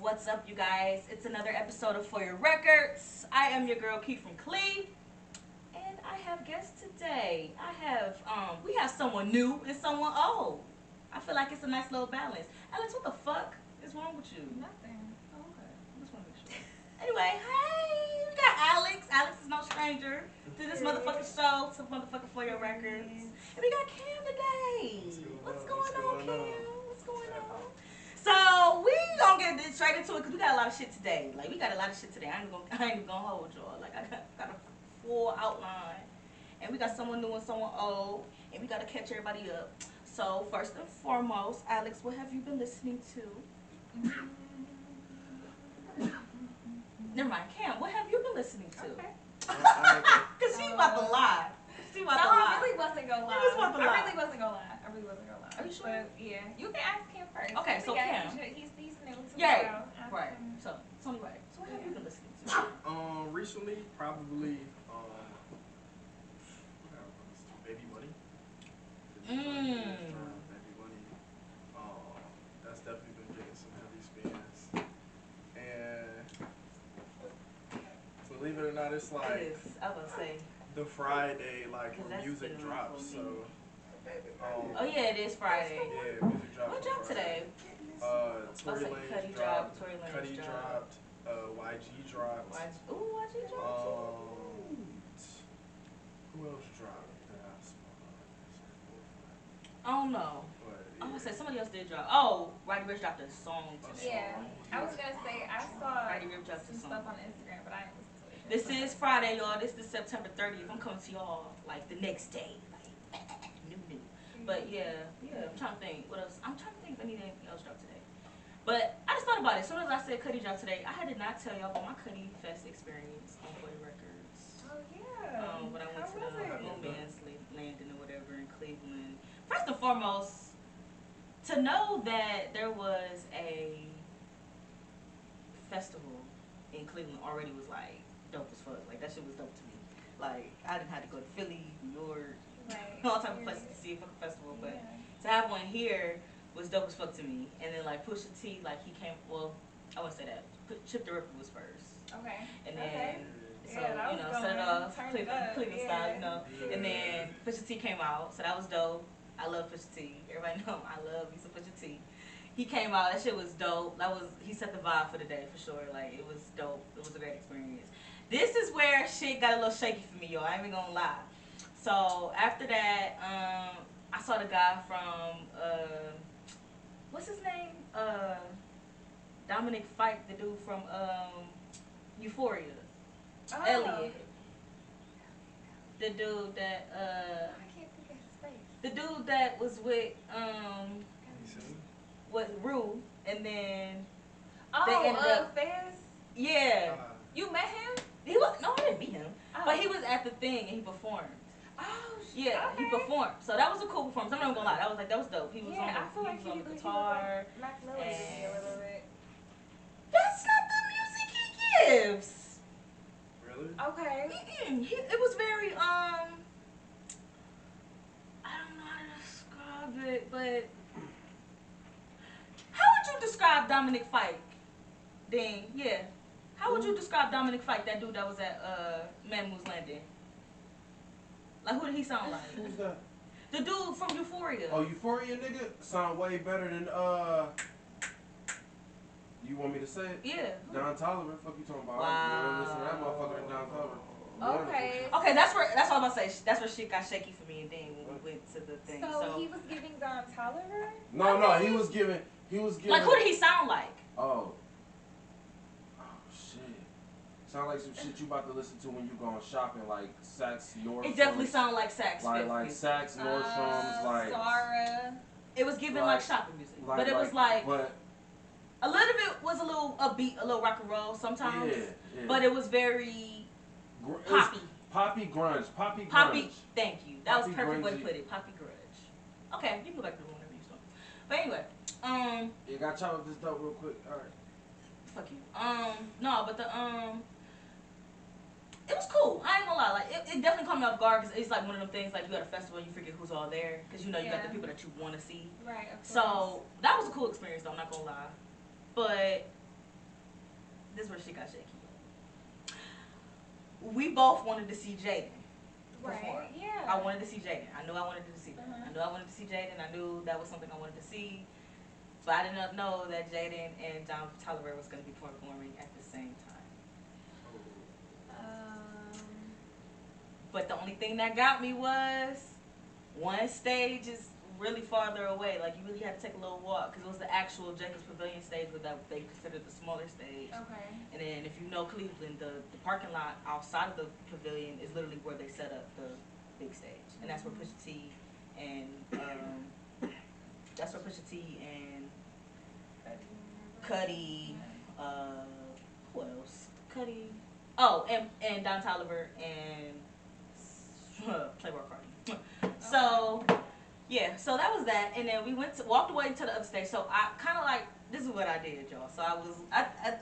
What's up, you guys? It's another episode of For Your Records. I am your girl, Keith from Clee, and I have guests today. We have someone new and someone old. I feel like it's a nice little balance. Alex, what the fuck is wrong with you? Nothing. Oh, okay. I just want to make sure. Anyway, hey, we got Alex. Alex is no stranger to this motherfucking show, to motherfucking For Your Records. And we got Cam today. What's going on, Cam? What's going on? So we gonna get straight into it because we got a lot of shit today. Like we got a lot of shit today. I ain't even gonna hold y'all. Like I got a full outline, and we got someone new and someone old, and we gotta catch everybody up. So first and foremost, Alex, what have you been listening to? Never mind, Cam. What have you been listening to? Okay. Cause she about to lie. She about to lie. I really wasn't gonna lie. You was about to lie. I really wasn't gonna lie. Are you sure? But yeah, you can ask him first. Okay, so Cam. He's new to Yeah. the show. Right. So anyway, so what have you been listening to? Recently, probably, Baby Money. Baby Money. That's definitely been getting some heavy spins. And believe it or not, it's It like is. I was gonna say. the Friday, like, 'Cause when that's music been drops, for so. me. Oh yeah, it is Friday. Yeah, music drops. What on dropped Friday. today? Tory say Lanez Cudi dropped, dropped. Tory Lanez Cudi dropped. dropped. YG dropped. YG dropped too. Who else dropped that I I don't know. But, I was gonna say somebody else did drop. Oh, Roddy Ricch dropped a song today. Yeah, I was gonna say I saw Roddy Ricch dropped some a song. stuff on Instagram, but I didn't listen to it. This is Friday, y'all. This is September 30th. I'm coming to y'all like the next day, like new. But yeah, I'm trying to think what else. I'm trying to think if anything else dropped today. But I just thought about it. As soon as I said Cudi dropped today, I did not tell y'all about my Cudi Fest experience on For Your Records. Oh yeah. When I went How to was the it? No Man's Landing or whatever in Cleveland. First and foremost, to know that there was a festival in Cleveland already was like dope as fuck. Like that shit was dope to me. Like I didn't have to go to Philly, New York, Right. all type of places to see a fucking festival, but Yeah. to have one here was dope as fuck to me. And then like Pusha T, like he came. Well, I wouldn't say that. Chip the Ripper was first, Okay. and Okay. then so Yeah, that you was know set it going. off Turn it Cleveland, up, Cleveland yeah. style, you know. Yeah. And then Pusha T came out, so that was dope. I love Pusha T. Everybody know I love me some Pusha T. He came out. That shit was dope. He set the vibe for the day for sure. Like it was dope. It was a great experience. This is where shit got a little shaky for me, y'all. I ain't even gonna lie. So after that, I saw the guy from what's his name? Dominic Fike, the dude from Euphoria. Oh. Elliot. The dude that I can't think of his face. the dude that was with Listen. with Rue, and then Oh, ended up- Fez. yeah, You met him? he was no, I didn't meet him, Oh. but he was at the thing and he performed. Oh, Yeah, okay. he performed, so that was a cool performance. I'm not gonna lie, that was dope. He was Yeah, I on feel like the he was guitar. like Mac Miller to me a little bit. That's not the music he gives. Really? Okay. It was very I don't know how to describe it, but how would you describe Dominic Fike? Dang, yeah. How would you describe Dominic Fike, that dude that was at Man Moves Landing? Like who did he sound like? Who's that? The dude from Euphoria. Oh, Euphoria nigga sound way better than You want me to say it? Yeah. Don Toliver, fuck you talking about? Wow. You wanna listen to that motherfucker than Don Toliver? Okay. Okay, that's what I was about to say. That's where shit got shaky for me, and then when we went to the thing. So he was giving Don Toliver? No, he was giving. like who did he sound like? Oh shit. Sound like some shit you about to listen to when you going shopping, like Saks, Nordstrom's. It definitely sounded like Sax. like Saks, Nordstrom's, like Sarah. It was giving like shopping music, like, but it was like but a little bit was a little upbeat, a little rock and roll sometimes. yeah. But it was very It was poppy. Poppy grunge. Poppy grunge. Poppy. Thank you. That was Poppy perfect way to grungy. put it. Poppy grudge. Okay, you can go back to the one whenever you start. But anyway, You got chop up this dope real quick. All right. fuck you. No, but it was cool. I ain't gonna lie. Like it definitely caught me off guard because it's like one of them things like you at a festival and you forget who's all there because you know you got the Yeah. people that you want to see. Right, of course. So that was a cool experience though. I'm not gonna lie, but this is where shit got shaky. We both wanted to see Jaden perform. Right. Yeah. I wanted to see Jaden. I knew I wanted to see that. Uh-huh. I knew I wanted to see Jaden. I knew that was something I wanted to see. But I did not know that Jaden and John Tolliver was going to be performing at the same time. But the only thing that got me was one stage is really farther away. Like, you really had to take a little walk because it was the actual Jacobs Pavilion stage that they considered the smaller stage. Okay. And then if you know Cleveland, the parking lot outside of the pavilion is literally where they set up the big stage. And that's where Pusha T and Cudi, who else? Cudi. Oh, and Don Toliver and Playboy Cardi. So, yeah, so that was that. And then we walked away to the other stage. So I kind of like, this is what I did, y'all. So I was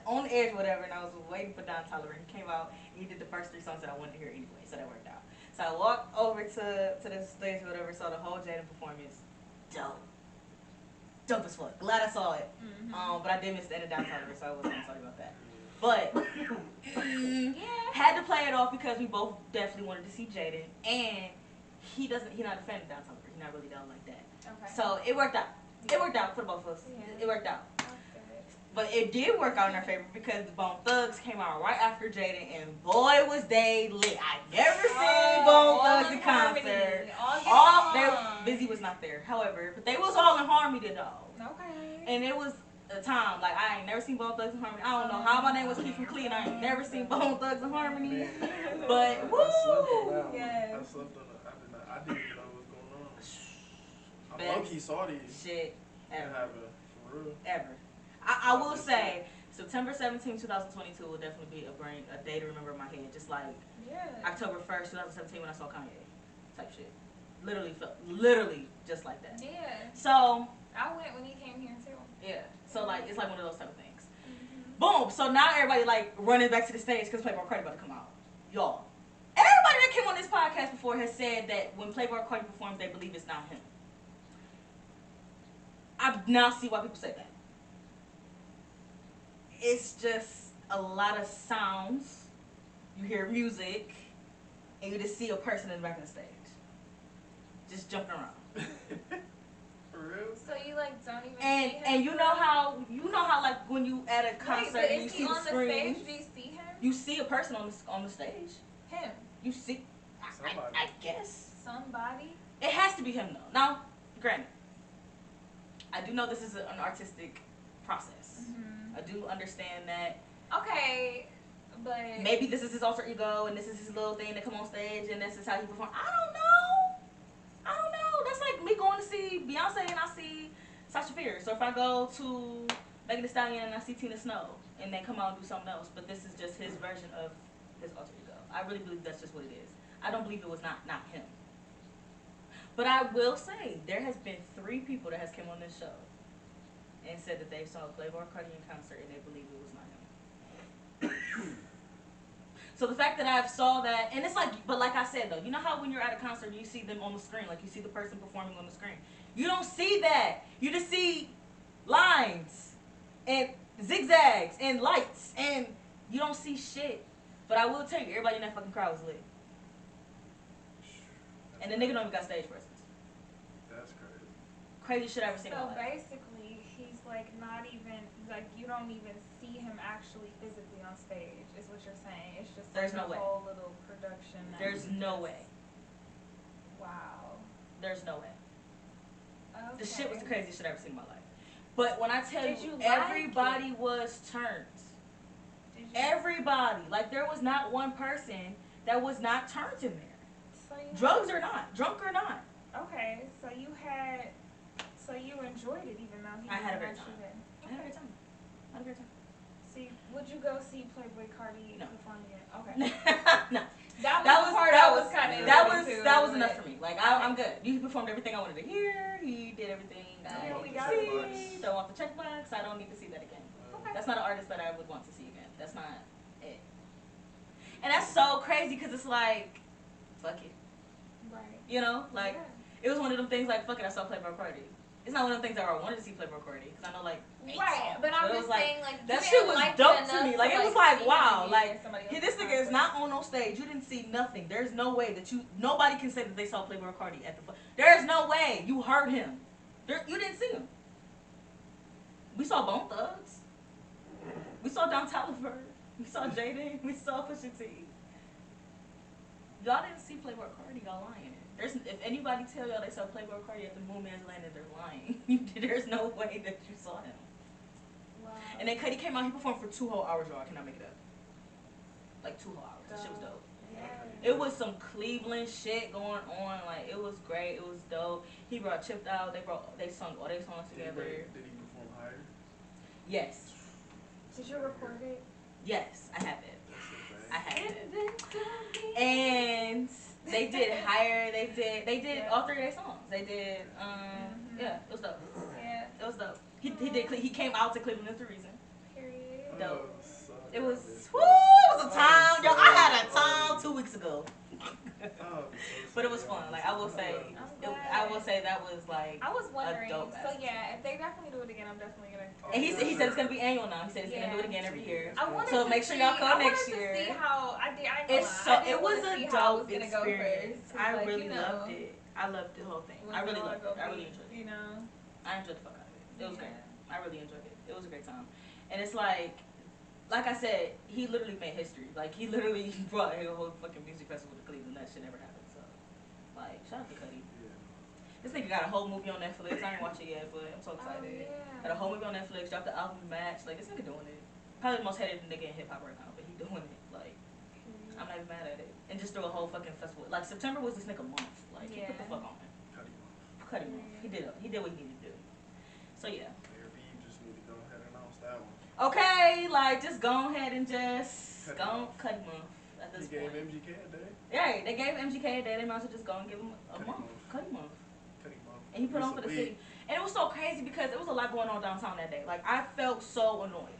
on the edge or whatever, and I was waiting for Don Toliver. He came out, and he did the first 3 songs that I wanted to hear anyway, so that worked out. So I walked over to the stage or whatever, saw the whole Jaden performance. Dope. Dope as fuck. Glad I saw it. Mm-hmm. But I did miss the end of Don Toliver, so I wasn't sorry about that. But Yeah. had to play it off because we both definitely wanted to see Jaden, and he's not a fan of Don Toliver. He's not really down like that. Okay. So it worked out. It worked out for both of us. Yeah. It worked out. That's good. But it did work out in our favor because the Bone Thugs came out right after Jaden, and boy was they lit. I never seen Bone Thugs in concert. Busy was not there, however, but they was all in harmony though. Okay. And it was a time like I ain't never seen Bone Thugs in harmony. I don't know how my name was Keith from Cleveland. I ain't never seen Bone Thugs in harmony. But woo! I slept on that one. Yes. I slept on it. I didn't even know what was going on. I Best low-key saw these. shit ever. Happen, for real. Ever. I will say September 17, 2022 will definitely be a day to remember in my head. Just like Yeah. October 1st, 2017 when I saw Kanye. Type shit. Literally just like that. Yeah. So, I went when he came here too. yeah. So like, it's like one of those type of things. Mm-hmm. Boom. So now everybody like running back to the stage because Playboy Cardi about to come out. Y'all. Everybody that came on this podcast before has said that when Playboy Cardi performs, they believe it's not him. I now see why people say that. It's just a lot of sounds. You hear music, and you just see a person in the back of the stage, just jumping around. For real? So you like don't even see him? And you know how like when you at a concert Wait, but and you is see he the on the screen, stage? Do you see him? you see a person on the stage. Him. You see, Somebody. I guess Somebody. it has to be him though. Now, granted, I do know this is an artistic process. Mm-hmm. I do understand that. Okay, but Maybe this is his alter ego and this is his little thing to come on stage and this is how he perform. I don't know. That's like me going to see Beyonce and I see Sasha Fierce. Or if I go to Megan Thee Stallion and I see Tina Snow and they come out and do something else. But this is just his version of his alter ego. I really believe that's just what it is. I don't believe it was not him. But I will say there has been 3 people that has come on this show and said that they saw Playboy Cardi in concert and they believe it was not him. So the fact that I saw that, and it's like, but like I said though, you know how when you're at a concert you see them on the screen, like you see the person performing on the screen. You don't see that. You just see lines and zigzags and lights and you don't see shit. But I will tell you, everybody in that fucking crowd was lit. And the nigga don't even got stage presence. That's crazy. Crazy shit I ever seen in so my life. basically, he's like not even like you don't even see him actually physically on stage. Is what you're saying? It's just There's like no a way. whole little production. that There's you no just- way. Wow. There's no way. Okay. The shit was the craziest shit I ever seen in my life. But when I tell Did you, you like everybody it? was turned. Did you, Everybody. Like there was not one person that was not turned in there. so you Drugs or not, drunk or not. Okay, so you enjoyed it even though he I had a wasn't great actually there. I had a great time. I had a great time. See, would you go see Playboy Cardi No. perform again? Okay. No. That was That the was- part that I was- was kind of That was enough for me. Like I'm good. You performed everything I wanted to hear. He did everything I Yeah, wanted we to got see. it. Throw off the checkbox. I don't need to see that again. Okay. That's not an artist that I would want to see again. That's not it. And that's so crazy because it's like, fuck it. Right. You know, like Yeah. it was one of them things like, fuck it, I saw Playboy Cardi. It's not one of the things that I wanted to see Playboy Cardi because I know like 8 Right, songs. but I'm it just was like, saying, like, that you shit didn't was like dope it to me. enough Like to, it was like see wow, him like somebody this else's nigga is concert. not on no stage. You didn't see nothing. There's no way that nobody can say that they saw Playboy Cardi at the. There's no way you heard him. You didn't see him. We saw Bone Thugs. We saw Don Toliver. We saw Jaden. We saw Pusha T. Y'all didn't see Playboy Cardi. Y'all lying. If anybody tell y'all they saw Playboy Cardi at the Moon Man's Landing, they're lying. There's no way that you saw him. Wow. And then Cudi came out. He performed for 2 whole hours, y'all. I cannot make it up. Like 2 whole hours. That shit was dope. Yeah. It was some Cleveland shit going on. Like it was great. It was dope. He brought Chipped Out. They sung all their songs together. Did he perform higher? Yes. Did you record it? Yes, I have it. That's the thing. I have it. And they did Higher. They did Yeah. all 3 of their songs. They did yeah, it was dope. Yeah. It was dope. He came out to Cleveland. That's the reason. Period. Dope. So It was jealous. woo, it was a time. Yo, I had a Oh, time 2 weeks ago. Oh, But it was fun. Like I will say that was like. I was wondering. dope So ass. yeah, if they definitely do it again, I'm definitely gonna. And he said it's gonna be annual now. He said he's gonna do it again every year. I wanted So to make sure see, y'all come I next wanted year. To see how I did. I It's know so I did it was wanna a see how I was dope gonna go experience. first, 'cause, I like, really you know, loved it. I loved the whole thing. when I really y'all loved go it. I really meet, enjoyed it. You know. I enjoyed the fuck out of it. It was great. Yeah. I really enjoyed it. It was a great time. And it's like I said, he literally made history. Like he literally brought a whole fucking music festival to Cleveland. That shit never happened. So like shout out to Cudi. Yeah. This nigga got a whole movie on Netflix. I ain't watched it yet, but I'm so excited. Oh, Got a yeah. whole movie on Netflix. Dropped the album Match. Like this nigga doing it. Probably the most hated nigga in hip hop right now, but he doing it. Like I'm not even mad at it. And just threw a whole fucking festival. Like September was this nigga month. Like he put the Yeah. fuck on it. How do you want? Cut him off. He did what he needed to do. So yeah. Mayor B just need to go ahead and announce that one. Okay, like just go ahead and just Cut him go off. cut him off at He this gave point. MGK a day. Yeah, they gave MGK a day. They might as well just go and give him a Cut him month. off. Cut him off. Cut him off. And he put It's on a for the week. city. And it was so crazy because there was a lot going on downtown that day. Like I felt so annoyed.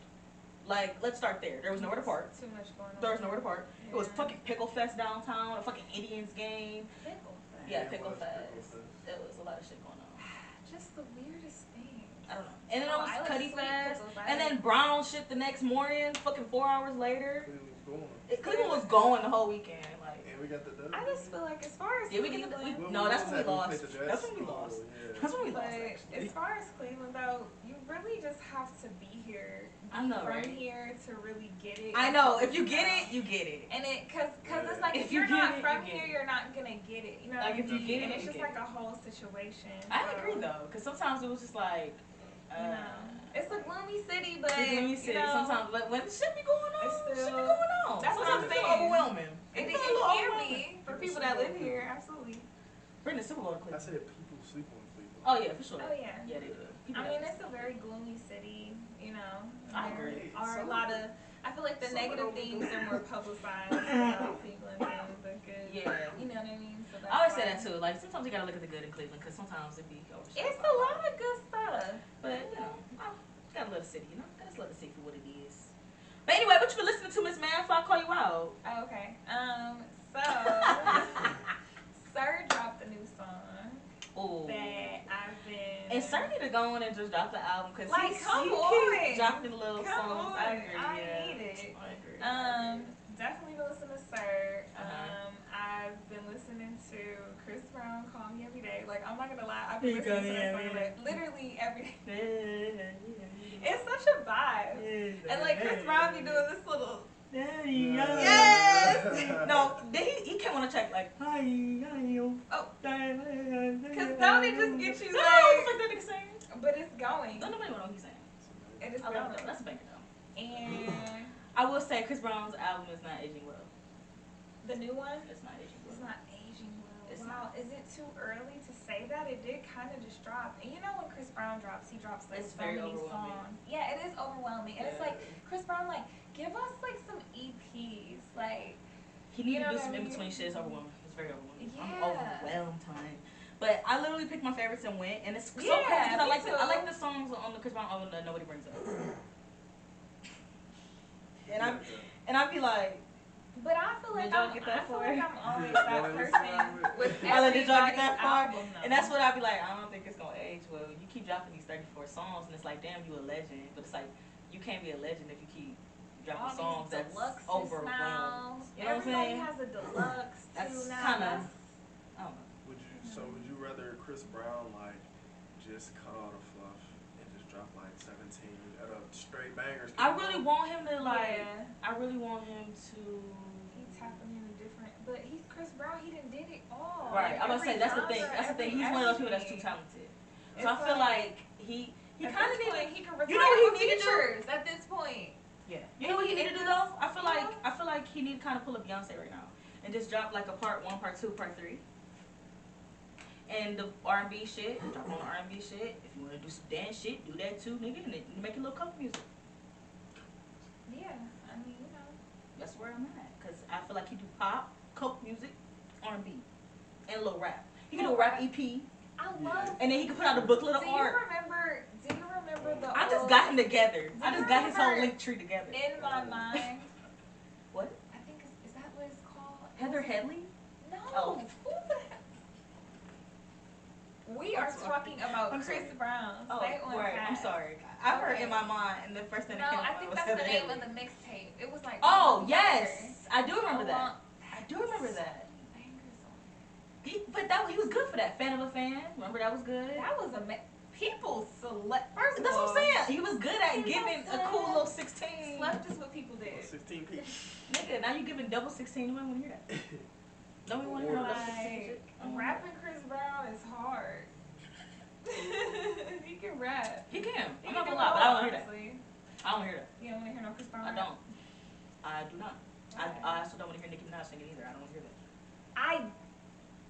Like let's start there. There was nowhere to park. Too much going on. There was nowhere to park. It was Yeah. fucking Pickle Fest downtown. A fucking Indians game. Pickle Fest. Yeah, It Pickle was Fest. Pickle Fest. It was a lot of shit going on. Just the weirdest thing. I don't know. And then Oh, it I was like Cudi sweet Fest. pickles. I And then like- Brown shit the next morning. Fucking 4 hours later. Cleveland's going. Cleveland was going the whole weekend. Like. And we got the W. I just feel like as far as Yeah, we get the. Cleveland, No, that's when we that? lost. played the Jets? That's when we lost. Oh, yeah. That's when we but lost. Actually. as far as Cleveland though, you really just have to be here. I know, from right? here to really get it. I know. If you get it, you get it. And cause it's like If if you you're get not it, from you get here, it. you're not gonna get it. You know Like, what I if you mean? get it, and it's you just get like it. a whole situation. I so, agree though, because sometimes it was just like. You know, it's a gloomy city, but It's gloomy city you know, sometimes, but when shit be going on, It's shit be still- going on. that's what Sometimes I'm it's saying. overwhelming. it It's a little can overwhelming. be for people that live here. Absolutely. Bring the Super Bowl to I Cleveland. said people sleep on Cleveland. Oh yeah, for sure. Oh yeah. Yeah, they do. People I mean, have- it's a very gloomy city. You know, I there agree. are a lot of. I feel like the Some of negative them things do. are more publicized about Cleveland than the good. Yeah. You know what I mean? So that's I always say why- that too. Like sometimes you gotta look at the good in Cleveland, because sometimes it be overshadowed. It's by a lot of good stuff. But you know, I gotta love the city. You know, gotta love the city for what it is. But anyway, what you been listening to, Miss Man? If I call you out. Oh, okay. So Sir dropped a new song Ooh. that I've been. And Sir need to go on and just drop the album because Like, come he on. keeps dropping little Come songs. on. I agree. I Yeah. need it. I agree. Definitely been listening to Sir. Uh-huh. I've been listening to Chris Brown, Call Me Every Day. Like, I'm not gonna lie, I've been You listening Call to Me that Every song Day. like literally every day. It's It's such a vibe. And like Chris Brown be doing this little. Yes. No, then he came on the track like, hi, yo. Oh. Cause Cause don't it just get you no, like. fuck that nigga saying. But it's going. Don't nobody know what he's saying. It is I love that. going. That's a banger though. And I will say Chris Brown's album is not aging well. the new one. It's not aging It's well. not aging well. It's Wow, is it too early to say that? It did kind of just drop. And you know when Chris Brown drops, he drops like It's so very many overwhelming. songs. Yeah, it is overwhelming. And it's like, Chris Brown, like, give us like some EPs. Like, He needed You to do know what some I in mean? between shit. It's overwhelming. It's very overwhelming. I'm Yeah. overwhelmed, time. But I literally picked my favorites and went, and it's so Yeah, crazy because I me like too. I like the songs on the Chris Brown album that nobody brings up. And I be like, But I feel like Did y'all I'm, get that I feel far? like I'm always Yeah, that boy, person listen, with I like, did y'all get everybody's that far? album. And that's what I'd be like, I don't think it's gonna age well. You keep dropping these 34 songs, and it's like, damn, you a legend. But it's like, you can't be a legend if you keep dropping all songs these that's deluxes overwhelmed. now. You know what I'm Everybody saying? has a deluxe That's too now. kinda- That's- I don't know. would you rather Chris Brown like just cut all the fluff and just drop like 17 at a straight bangers? I really want him to like. Yeah. I really want him to. He's tapping into different, but he's Chris Brown. He done did it all. Right. I'm gonna Every say that's the thing. genre, That's the thing. every He's one of those people that's too everything. talented. So It's I feel like he he kind of need needs. he can retire You know what he with need to do? features at this point. Yeah. You know what he need to do though? I feel like he need to kind of pull a Beyonce right now and just drop like a part 1, part 2, part 3. And the R&B shit, drop on the R&B shit. If you want to do some dance shit, do that too, nigga. And then make a little coke music. Yeah, I mean, you know. That's where I'm at. Cause I feel like he do pop, coke music, R&B, and a little rap. He can do a rap EP, I love. and then he can put out a booklet of Do you art. remember? Do you remember the? I just old- got him together. I Do just you got his whole remember link tree together. In my mind. What? I think is that what it's called? Heather Headley? No. Oh. Who the heck? We are I'm sorry. talking about I'm Chris sorry. Brown. Oh, Stay on right. I'm task. sorry. I heard Okay. in my mind, and the first thing No, that came to I mind think was that's Heather the name Headley. of the mixtape. It was like. Oh, Heather. yes. I do remember that. Along- I do remember that. Bangers on He was good for that. Fan of a fan. Remember that was good? it. That was people select. First of That's all, what I'm saying. He was good at He's giving so a cool sad. little 16. Slept is what people did. 16 piece. Nigga, now you giving double 16. You don't want to hear that. Don't we want to hear no double 16 Like, shit? rapping Chris Brown is hard. He can rap. He can. He I'm can not do gonna lie, but I don't all, hear that. honestly. I don't hear that. You don't want to hear no Chris Brown I rap? don't. I do not. Why? I also don't want to hear Nicki Minaj singing either. I don't want to hear that.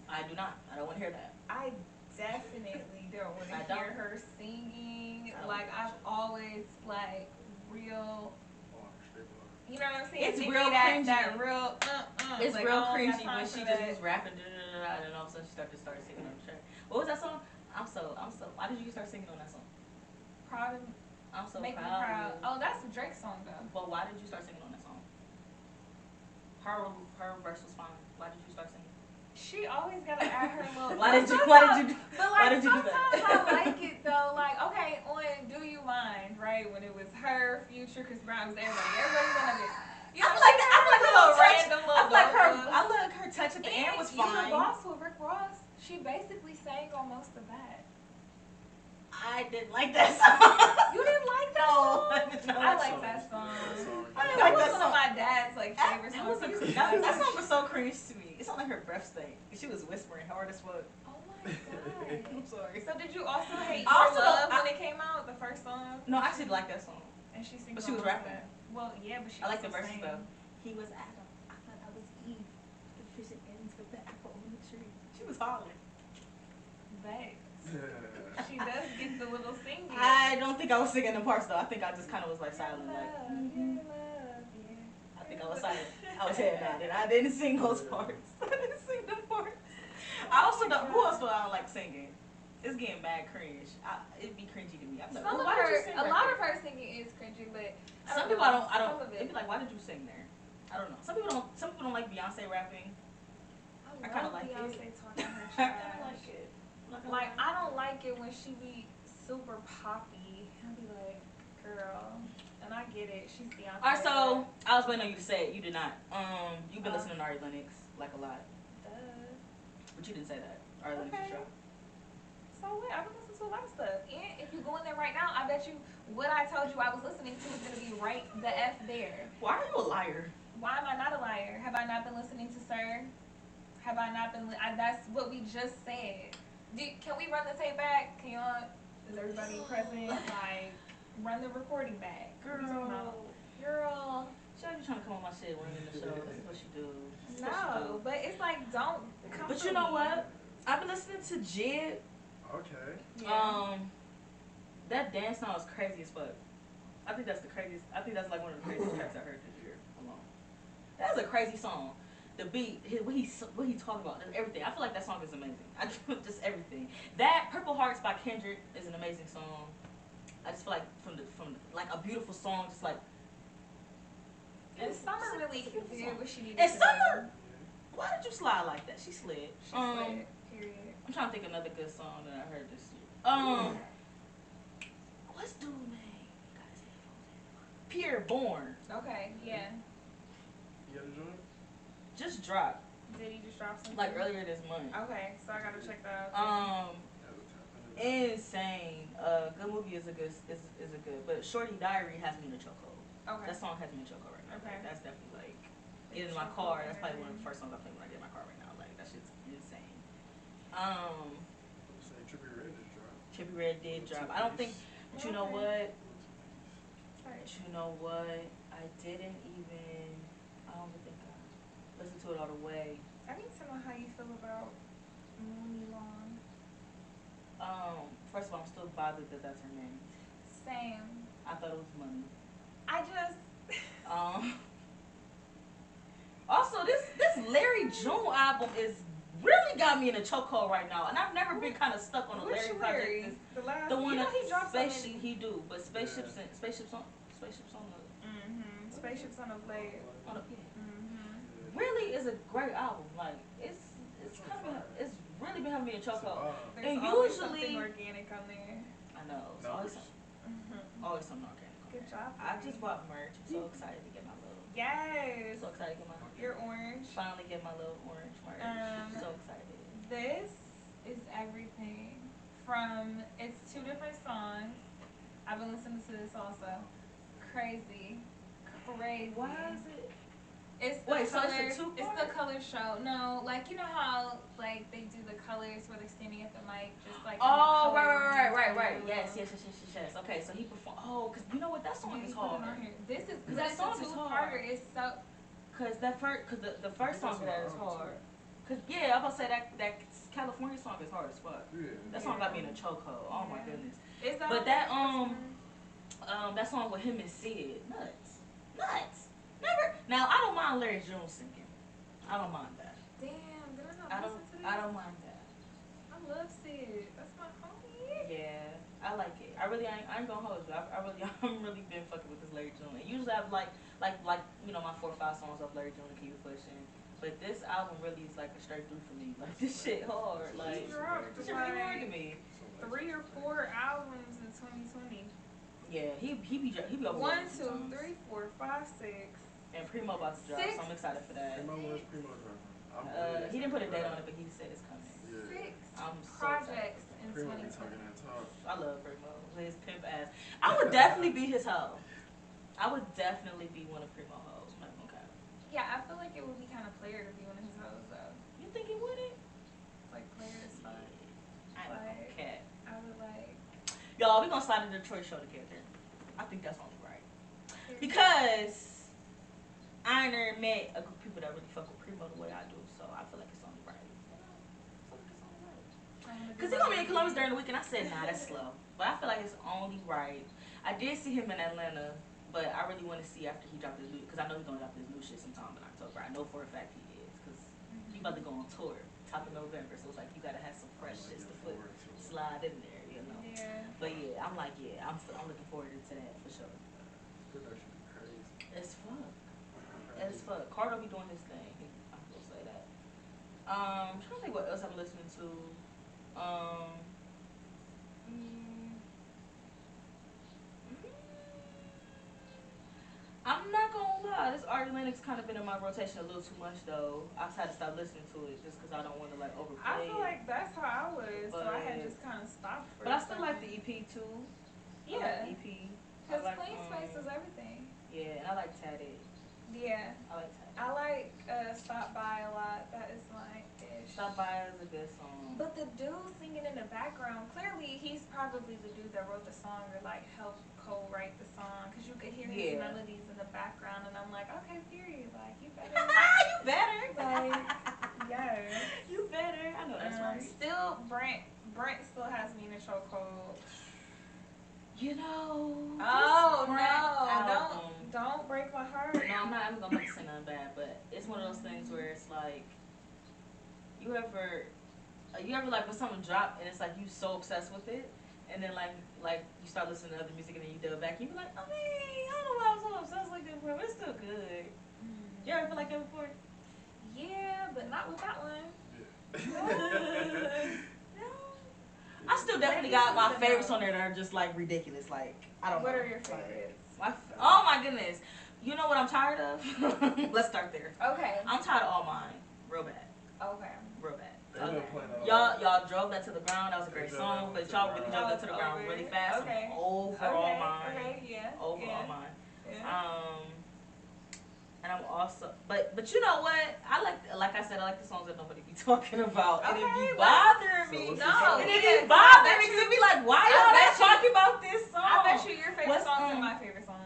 I do not. I don't want to hear that. I definitely don't want I to don't. hear her singing. I don't. Like, I've always, like, real, Water, straight water. you know what I'm saying? It's Nicki, real that, cringy. That real, It's like, real I don't got cringy time when for she that. just was rapping, and then all of a sudden she started singing on the track. What was that song? I'm so. Why did you start singing on that song? Proud of, I'm so make me proud. proud. Of you. Oh, that's a Drake song, though. But why did you start singing on that song? Her verse was fine. Why did you start singing? She always gotta add her little. Why did you do? But like Why did you do that? sometimes I like it though. Like okay, on Do You Mind, right? When it was her, Future, Chris Brown, it was everybody. Everybody wanted it. You know, I feel like a little touch. random little. I feel like her. vocals. I like her touch at the end was You the fine. Boss with Rick Ross. She basically sang on most of that. I didn't like that song. You didn't like that No, song? I did not. I like that song. I didn't That like was that one song. of my dad's like That, favorite that, songs. was a, He used to that, like that song was so cringe to me. It sounded like her breath stank. She was whispering hard as fuck. Oh my god. I'm sorry. So did you also hate I Your also Love don't- when it came out, the first song? No, I actually like that song. And she sings But she was on rapping. that. Well, yeah, but she I like the also verses sang. though. He was Adam. I thought I was Eve. The fish and ends with the apple on the tree. She was hollering. But she does get the little singing. I don't think I was singing the parts though. I think I just kind of was like silent, like. Your love, yeah. I think I was silent. I was head nodded. I didn't sing those parts. I didn't sing them parts. I also don't. Who else do I don't like singing? It's getting mad cringe. It'd be cringy to me. I'm like, Some well, of why did you her, sing a right lot there? of her singing is cringy, but Some people I don't. Some of They'd it. be like, why did you sing there? I don't know. Some people don't. Some people don't like Beyonce rapping. I kinda love like it. Beyonce talking her I trash. kind of like it. Like I don't like it when she be super poppy. I'll be like, girl, and I get it. She's Beyonce. All right, so I was waiting on you to say it. You did not. You've been Oh. listening to Ari Lennox like a lot, but, but you didn't say that. Ari Lennox is Okay. your. so what? I've been listening to a lot of stuff. And if you go in there right now, I bet you what I told you I was listening to is gonna be right the F there. Why are you a liar? Why am I not a liar? Have I not been listening to Sir? Have I not been? That's what we just said. Can we run the tape back? Can y'all? Is everybody present? Like, run the recording back. What are you talking about? Girl. She always trying to come on my shit when in the show. This is what she do. This is what she No, but it's like don't come. But for you know me. what? I've been listening to Jid. Okay. Yeah. That dance song is crazy as fuck. I think that's the craziest. I think that's like one of the craziest tracks I heard this year alone. That's a crazy song. The beat, what he talking about, everything. I feel like that song is amazing. Just everything. That Purple Hearts by Kendrick is an amazing song. I just feel like from like a beautiful song, just like And Summer really did what she needed And to Summer, why did you slide like that? She slid. do. She slid, period. I'm trying to think of another good song that I heard this year. What's dude name? Got his headphones in. Pierre Bourne. Okay, yeah. You got a joint? Just dropped Did he just drop something? like earlier this month. Okay, so I gotta check that out. Insane. Good movie is a good, but Shorty Diary has me in a chokehold. Okay. That song has me in a chokehold right now. Okay. Like, that's definitely like, get in my car. That's probably one of the first songs I play when I get in my car right now. Like, that shit's insane. Say Trippie Redd just dropped. Trippie Redd did drop. I don't think, but you know what? Sorry. But you know what? I didn't even, I don't think I listened to it all the way. I need to know how you feel about Mooney Long. First of all, I'm still bothered that that's her name. Same. I thought it was Money. I just. Also, this Larry June album is really got me in a chokehold right now, and I've never been kind of stuck on a Which Larry Larry? project. The last. The one you know that he dropped spaceship he do, but spaceships on Spaceships on a blade. the Mm-hmm. really is a great album. Like it's kind of it's really been having me in a chokehold. There's And always usually- something organic on there. I know. It's No. always something organic. Good job. I Larry. just bought merch. I'm so excited to get my little. Yes. So excited to get my. You're orange. Finally get my little orange merch. So excited. This is everything. It's 2 different songs. I've been listening to this also. Crazy. Why is it? It's the Wait, so color. it's a two-part? It's the color show. No, like you know how like they do the colors where they're standing at the mic, just like. Oh, in the color right. blue. Yes. Okay, so he performed. Oh, cause you know what? That song Maybe is put it hard. on here. This is Cause that it's song a is 2-parter. hard. It's so. Cause the first song of that is hard. Cause yeah, I'm about to say that California song is hard as fuck. Yeah. That song got me in a chokehold. Oh my Yeah. goodness. It's But that that song with him and Sid, nuts. Never. Now I don't mind Larry June singing. I don't mind that. Damn, did I not listen to this? I don't mind that. I love Sid. That's my homie. Yeah, I like it. I ain't gonna hold you. I'm really been fucking with this Larry June. And usually I've like you know my 4 or 5 songs of Larry June to keep it pushing. But this album really is like a straight through for me. Like this shit hard. Like He dropped this shit really hard to like me. 3 or 4 albums in 2020. Yeah, he be over 1, with 2, sometimes. 3, 4, 5, 6. And Primo about to drop, so I'm excited for that. Primo dropping. He didn't put a date on it, but he said it's coming. 6 I'm so projects in Primo be 2020. talking that talk. I love Primo. His pimp ass. I would definitely be his hoe. I would definitely be one of Primo hoes. I'm not gonna cap. Yeah, I feel like it would be kind of player to be one of his hoes though. You think he wouldn't? Like player as fuck. I ain't gonna cap. I would like. Y'all, we gonna slide the Detroit show together. I think that's only right. Because I ain't never met a group of people that really fuck with Primo the way I do, so I feel like it's only right. Because he gonna be in Columbus during the week, and I said, nah, that's slow. But I feel like it's only right. I did see him in Atlanta, but I really want to see after he dropped his new, because I know he's gonna drop his new shit sometime in October. I know for a fact he is, because he about to go on tour top of November, so it's like you gotta have some fresh shit to put slide in there, you know. Yeah. But yeah, I'm like, yeah, I'm looking forward to that for sure. Production be crazy. As fuck. As fuck. Cardo be doing his thing. I'm gonna say that. I'm trying to think what else I'm listening to. I'm not gonna lie, this Ari Lennox kind of been in my rotation a little too much though. I just had to stop listening to it just because I don't want to like overplay I feel it. like that's how I was, so I had But- just kind of stopped for But a I still like the second. EP too. I Yeah. like the EP. Because I like, Clean Space is everything. Yeah, and I like Tatted. Yeah. I like Tatted. I like Stop By a lot. That is my ish. Stop By is a good song. But the dude singing in the background, clearly he's probably the dude that wrote the song or like helped co-write the song because you could hear his Yeah. melodies in the background, and I'm like, okay, period. Like you better. You better. Like, yeah. You better. I know that's right. Still, Brent still has me in a chokehold. You know. Oh this Brent no! album- Don't break my heart. No, I'm not even gonna say nothing bad, but it's one of those things where it's like, you ever like when something drop and it's like you so obsessed with it, and then like you start listening to other music and then you delve back and you be like, I mean, I don't know why I was so obsessed like that before, but it's still good. You ever feel like that before? Yeah, but not with that one. No. I still definitely got my favorites on there that are just like ridiculous. Like I don't know. What are your favorites? Oh my goodness. You know what I'm tired of? Let's start there. Okay. I'm tired of All Mine. Real bad. Okay. Real bad. They've been playing that Y'all drove that to the ground. That was a great song, but y'all really drove that to the ground really fast. Okay. I'm over All Mine. Okay. Yeah. Over yeah. All Mine. Yeah. And I'm also, but you know what? I like I said, I like the songs that nobody be talking about, and it be bothering me. So what's No, your And song? it be bothering me 'cause it be like, why y'all not bet you- talking about this song? I bet you your favorite What's, songs are my favorite songs.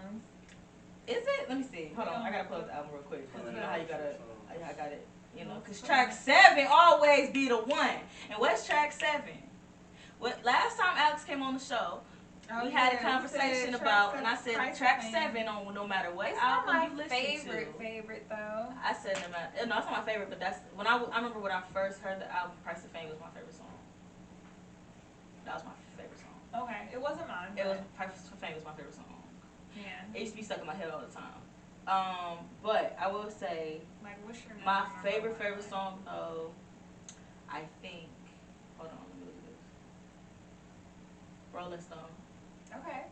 Is it? Let me see. Hold on, I gotta pull up the album real quick because you know how you gotta. I got it. You know, because track 7 always be the one. And what's track 7? What last time Alex came on the show, we had a conversation about, and I said track 7 on no matter what It's album not you my listen to. favorite though. I said no matter. No, it's not my favorite, but that's when I remember when I first heard the album. Price of Fame was my favorite song. That was my favorite song. Okay, it wasn't mine. It was Price of Fame was my favorite song. Yeah. It used to be stuck in my head all the time. But I will say Like, what's your my number favorite one? song though, I think. Hold on, let me look at this. Rolling Stone. Okay,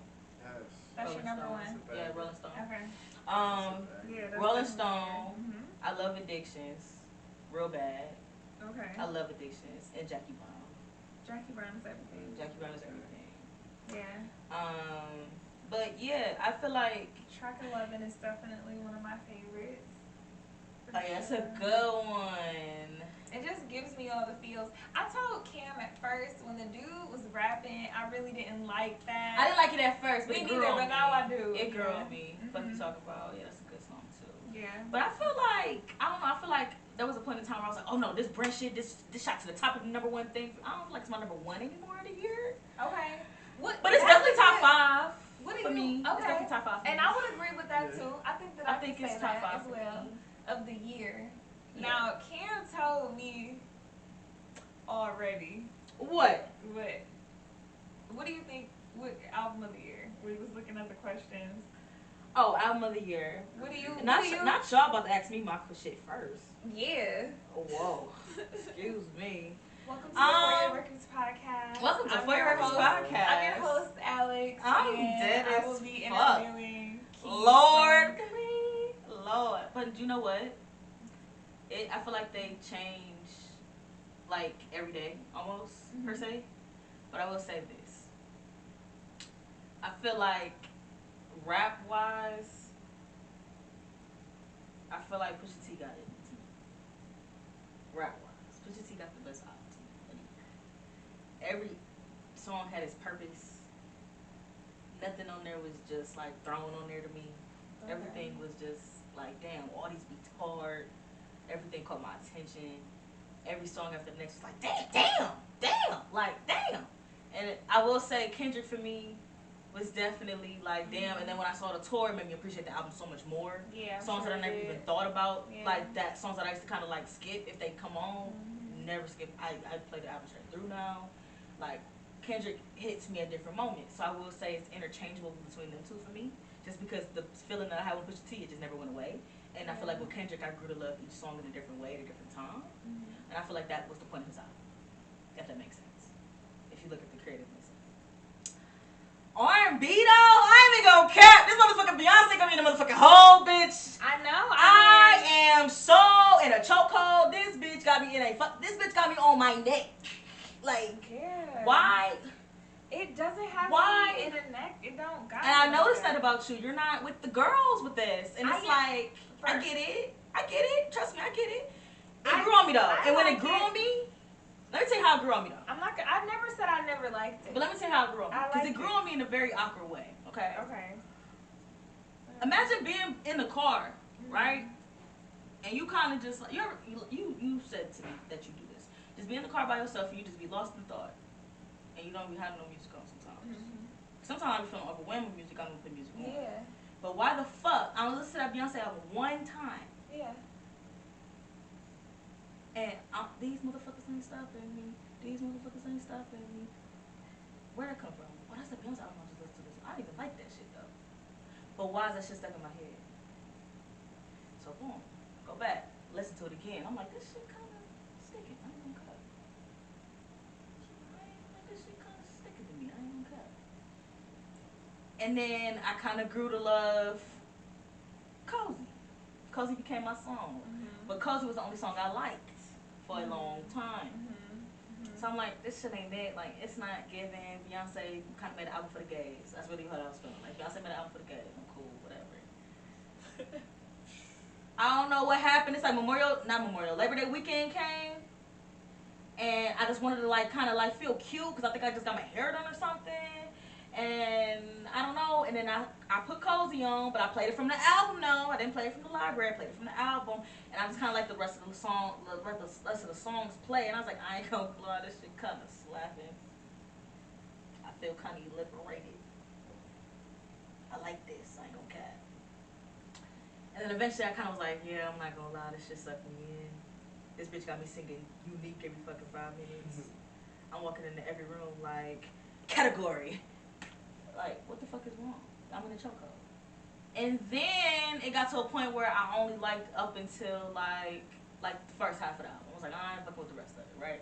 Yes. that's your Rolling number Stone. one. Yeah, Rolling Stone. Okay. Yeah. That's Rolling definitely Stone. good. I love Addictions, real bad. Okay. I love Addictions and Jackie Brown. Jackie Brown is everything. Jackie Brown is everything. Yeah. But yeah, I feel like Track 11 is definitely one of my favorites. oh yeah, it's a good one. It just gives me all the feels. I told Cam at first when the dude was rapping, I really didn't like that. I didn't like it at first, but Me it grew neither, on but me. now I do. It grew Yeah. on me. What you talking about? Yeah, that's a good song too. Yeah. But I feel like I don't know. I feel like there was a point in time where I was like, oh no, this Brent shit, this shot to the top of the number one thing. I don't feel like it's my number one anymore of the year. Okay. What? But it's definitely top 5 What do for you? me. It's Okay. definitely top 5 for And me. I would agree with that Yeah. too. I think that I I think can it's say top that 5 as for well me. of the year. Yeah. Now Cam told me already. What? What do you think? What album of the year? We was looking at the questions. Oh, album of the year. What do you? Not what do you? not y'all about to ask me my shit first. Yeah. Oh, whoa. Excuse me. Welcome to the For Your Records podcast. Welcome to I'm For Your your Records host- podcast. I'm your host, Alex. I'm and dead I as will be fuck. interviewing Keith Lord, from- Lord. But you know what? I feel like they change like every day almost per se. But I will say this. I feel like rap wise, I feel like Pusha T got it. Rap wise, Pusha T got the best album. Every song had its purpose. Nothing on there was just like thrown on there to me. Everything was just like, damn, all these beats hard. Everything caught my attention. Every song after the next was like, damn, like, damn. And I will say Kendrick for me was definitely like, damn. And then when I saw the tour, it made me appreciate the album so much more. Yeah. Songs that I never even thought about, Yeah. like that songs that I used to kind of like skip if they come on. Never skip. I play the album straight through now. Like Kendrick hits me at different moments, so I will say it's interchangeable between them two for me. Just because the feeling that I had with Pusha T, it just never went away. And I feel like with Kendrick, I grew to love each song in a different way at a different time. And I feel like that was the point of his album, if that makes sense. If you look at the creativeness. R&B though, I ain't even gonna cap. This motherfucking Beyonce got me in the motherfucking hole, bitch. I know. I am so in a chokehold. This bitch got me in a This bitch got me on my neck. Like, Yeah. why? It doesn't have Why? me in a neck. It don't got And I me noticed like that about you. You're not with the girls with this. And it's I First- get it. I get it. Trust me, I get it. It I- grew on me though. I And when it like grew it. on me, let me tell you how it grew on me though. I never said I never liked it. But let me tell you how it grew on me. I Because like it grew it. on me in a very awkward way. Okay. Okay. Imagine being in the car, right? And you kind of just like you said to me that you do this. Just be in the car by yourself and you just be lost in thought, and you don't be having no music on sometimes. Sometimes I be feeling overwhelmed with music. I don't put music on. Yeah. But why the fuck? I'm gonna listen to that Beyonce album one time, Yeah. and these motherfuckers ain't stopping me. These motherfuckers ain't stopping me. Where'd that come from? Oh, that's the Beyonce album I just listened to this. I didn't even like that shit though. But why is that shit stuck in my head? So boom, go back, listen to it again. I'm like, this shit kind of sticking. I ain't gonna cut. Like, this shit kind of sticking to me. I ain't gonna cut. And then I kind of grew to love Cozy. Cozy became my song. But Cozy was the only song I liked for a long time. So I'm like, this shit ain't it. Like, it's not giving. Beyonce kind of made an album for the gays. That's really what I was feeling. Like, Beyonce made an album for the gays. I'm cool, whatever. I don't know what happened. It's like Labor Day weekend came. And I just wanted to, like, kind of, like, feel cute. Because I think I just got my hair done or something. And I don't know. And then I put Cozy on. But I played it from the album, no. I didn't play it from the library. I played it from the album. And I just kind of like the rest of the song, the rest of the songs play. And I was like, I ain't gonna lie, this shit kind of slapping. I feel kind of liberated. I like this. I ain't gonna cap. And then eventually I kind of was like, yeah, I'm not gonna lie, this shit sucked me in. This bitch got me singing Unique every fucking 5 minutes. I'm walking into every room like, category. Like, what the fuck is wrong? I'm in a chokehold. And then it got to a point where I only liked up until like the first half of the album. I was like, I ain't fucking with the rest of it, right?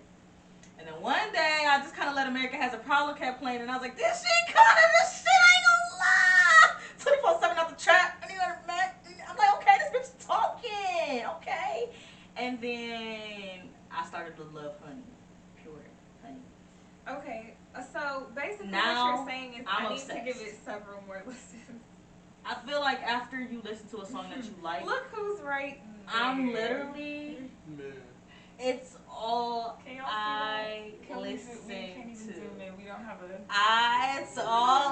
And then one day I just kind of let America Has a Problem kept playing, and I was like, this shit kind of this shit, I ain't gonna lie. 24/7 out the trap, and I'm like, okay, this bitch talking, okay. And then I started to love Honey, pure Honey. Okay, so basically Now, what you're saying is I'm I need obsessed. to give it several more listens. I feel like after you listen to a song that you like, Look who's right there. I'm literally, Man. it's all Can y'all I see that? Can listen we can't even to. zoom in. We don't have a It's all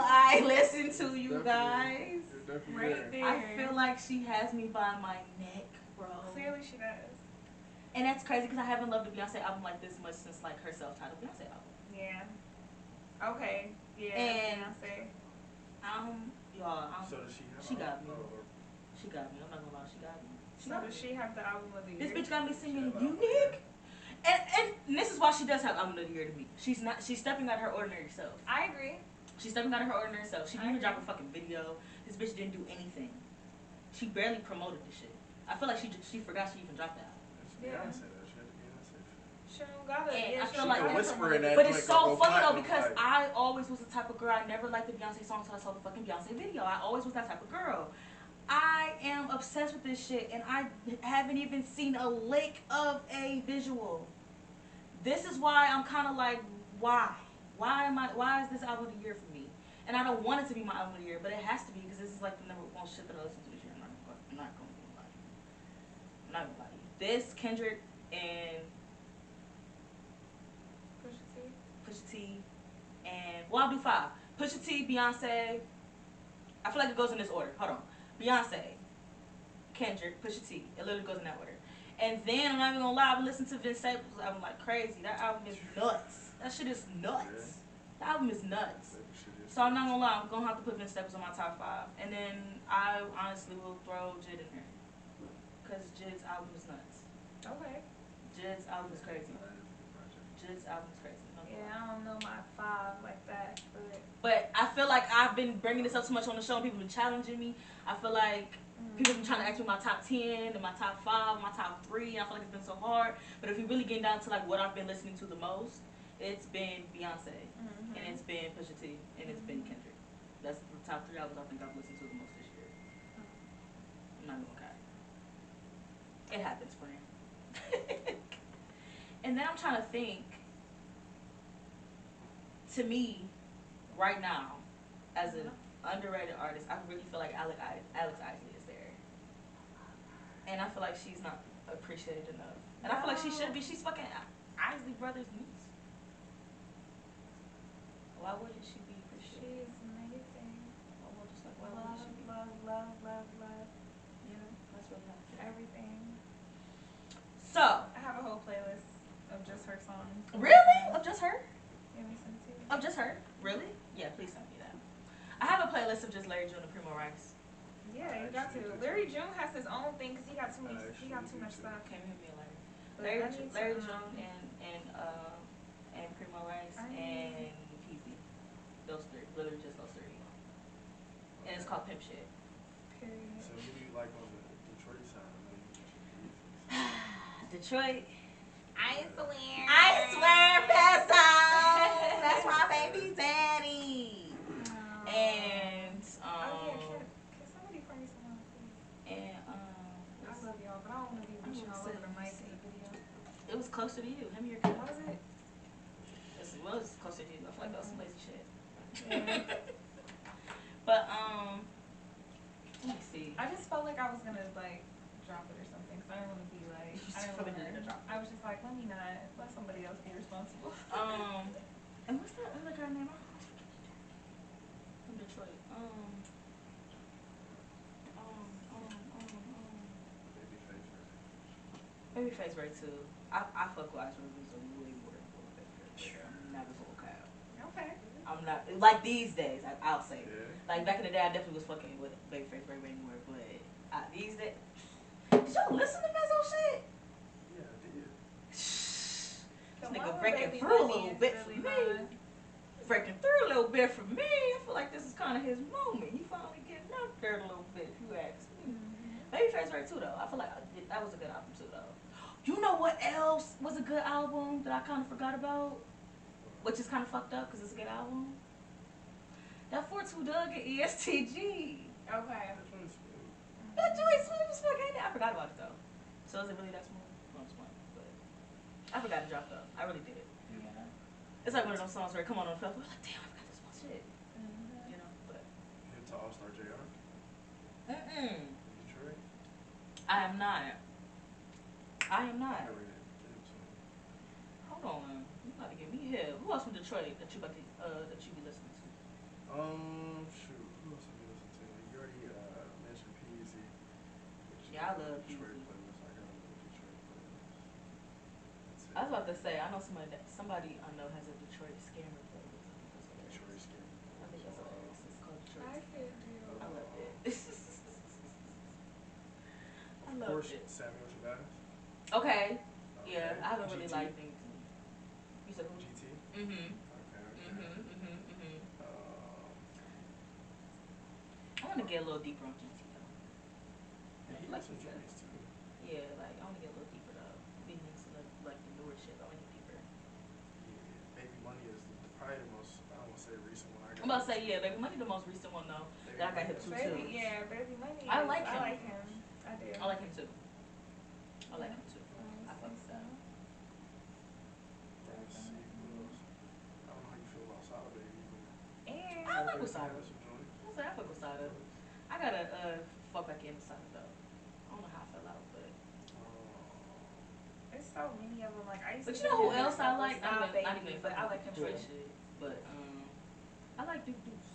I listen to, you guys. You're definitely right there. I feel like she has me by my neck, bro. Clearly she does. And that's crazy because I haven't loved a Beyonce album like this much since like her self-titled Beyonce album. Yeah. Okay. Yeah. And Beyonce. So does she have She got me. or She got me. I'm not gonna lie, she got me. So does she have the album of the year? This bitch got me singing Shut up. Unique. And this is why she does have album of the year to me. She's stepping out of her ordinary self. I agree. She's stepping out of her ordinary self. She didn't even I drop a fucking video. This bitch didn't do anything. She barely promoted the shit. I feel like she forgot she even dropped that album. it's Yeah. Beyonce though? She had the Beyonce fit. She don't got it. And Yeah, I she feel don't like got that- it whisper from in her. that But it's joint gonna so go funny though platinum, because like- I always was the type of girl, I never liked the Beyonce song until I saw the fucking Beyonce video. I always was that type of girl. I am obsessed with this shit and I haven't even seen a lick of a visual. This is why I'm kind of like, why? Why is this album of the year for me? And I don't want it to be my album of the year, but it has to be because this is like the number one shit that I listen to this year. I'm not gonna lie. I'm not gonna lie to you. This, Kendrick, and Pusha T, and well, I'll do 5. Pusha T, Beyonce. I feel like it goes in this order. Hold on. Beyonce, Kendrick, Pusha T. It literally goes in that order. And then I'm not even gonna lie, I've been listening to Vince Staples' album like crazy. That album is nuts. That shit is nuts. The album is nuts. So I'm not gonna lie, I'm gonna have to put Vince Staples on my top 5. And then I honestly will throw Jid in there. Because Jid's album is nuts. Okay. Jid's album is crazy. Jid's album is crazy. Yeah, I don't know my 5 like that, But I feel like I've been bringing this up so much on the show and people have been challenging me. I feel like people have been trying to ask me my top 10 and my top 5, my top 3. I feel like it's been so hard. But if you really get down to like what I've been listening to the most, it's been Beyonce. And it's been Pusha T. And it's been Kendrick. That's the top 3 albums I think I've listened to the most this year. I'm not gonna lie. It happens, friend. And then I'm trying to think, to me, right now, as an underrated artist, I really feel like Alex Isley is there. And I feel like she's not appreciated enough. And I feel like she should be. She's fucking Isley Brothers' niece. Why wouldn't she be appreciated? she's amazing. Well, just like, why Love, wouldn't she be? love, love, love, love. You know, that's really nice. Everything. So, I have a whole playlist of just her songs. really? Of just her? Let me send it to you. Of just her? Really? Yeah, please send me that. I have a playlist of just Larry June and Primo Rice. Yeah, you got to. Larry June has his own thing because he got too much stuff. Can't hear me, Larry. But I need Larry to, June and Primo Rice I and Peasy. called Pimp Shit. Period. So who do you like on the Detroit side? I know you mentioned East. Detroit. I swear. I swear, Peso. That's my baby daddy. Oh. And Oh yeah, can somebody pray someone please? and I love y'all, but I don't want to be reaching all over the mic in the video. it was closer to you. Him, your What was it? It was closer to you. I feel like that was some lazy shit. Yeah. But let me see. I just felt like I was gonna like drop it or something, so I didn't want to be like. You I didn't felt like want you were gonna drop it. I was just like, let somebody else be responsible. And what's that other guy name? From Detroit. Babyface Ray too. I fuck with Ice Rivers way more than Babyface Ray. I'm not gonna cap. Okay. I'm not like these days. I'll say. Yeah. Like back in the day, I definitely was fucking with Babyface Ray way more. But these days, did y'all listen to Mezzo shit? Yeah, I did. This The nigga one with breaking Baby through a Money little is bit for really me. mine. Breaking through a little bit for me. I feel like this is kind of his moment. He finally getting up there a little bit, if you ask me. Babyface Ray too, though. I feel like that was a good album too, though. You know what else was a good album that I kind of forgot about? Which is kind of fucked up because it's a good album. That 42 Doug and ESTG. Okay. That joint's smooth. That joint smooth as fuck, ain't it? I forgot about it though. So is it really that smooth? No, it's fun. But I forgot to drop though. I really did. Yeah. It's like one of those songs where it come on the festival, like, damn, I forgot this one shit. You know, but. Hit to All Star JR. Detroit. I am not. I am not. Never did. Get him to him. Hold on. You about to get me here. Who else from Detroit that you about to, that you be listening to? Shoot. Who else have you listened to? You already mentioned Peasy. Yeah, I love Detroit Peasy. playlist. I got a little Detroit playlist. That's it. I was about to say, I know somebody I know has a Detroit scammer playlist. I think Detroit that's skin. what it is. I think that's what it is. It's called Detroit I Scammer. could do. I love it. I Of love course, it. Samuel Shabazz. Okay. Okay. Yeah, I haven't really GT. liked things. You said who? GT. Mm-hmm. Okay. I want to get a little deeper on GT though. Yeah, he Like has some you said. joints too. Yeah, like I want to get a little deeper though. Be into like the newer shit. I want to get deeper. Yeah, Baby Money is probably the most, I don't want to say recent one I got. I'm about to say yeah, Baby Money the most recent one though that I got hip to too. Baby, yeah, Baby Money. I like him. I like him. I do. I like him too. I like him too. I fuck with that. Let's see who else. I don't know how you feel about Sada Baby. And I fuck with Sada. Some joints. I say I fuck with Sada. I gotta fuck back in with Sada though. I don't know how I fell out, but. there's so many of them. Like I used But to. you know who else I fuck with like? Style Not Baby, even but I fucking like him Detroit too. shit. But I like Duke Deuce.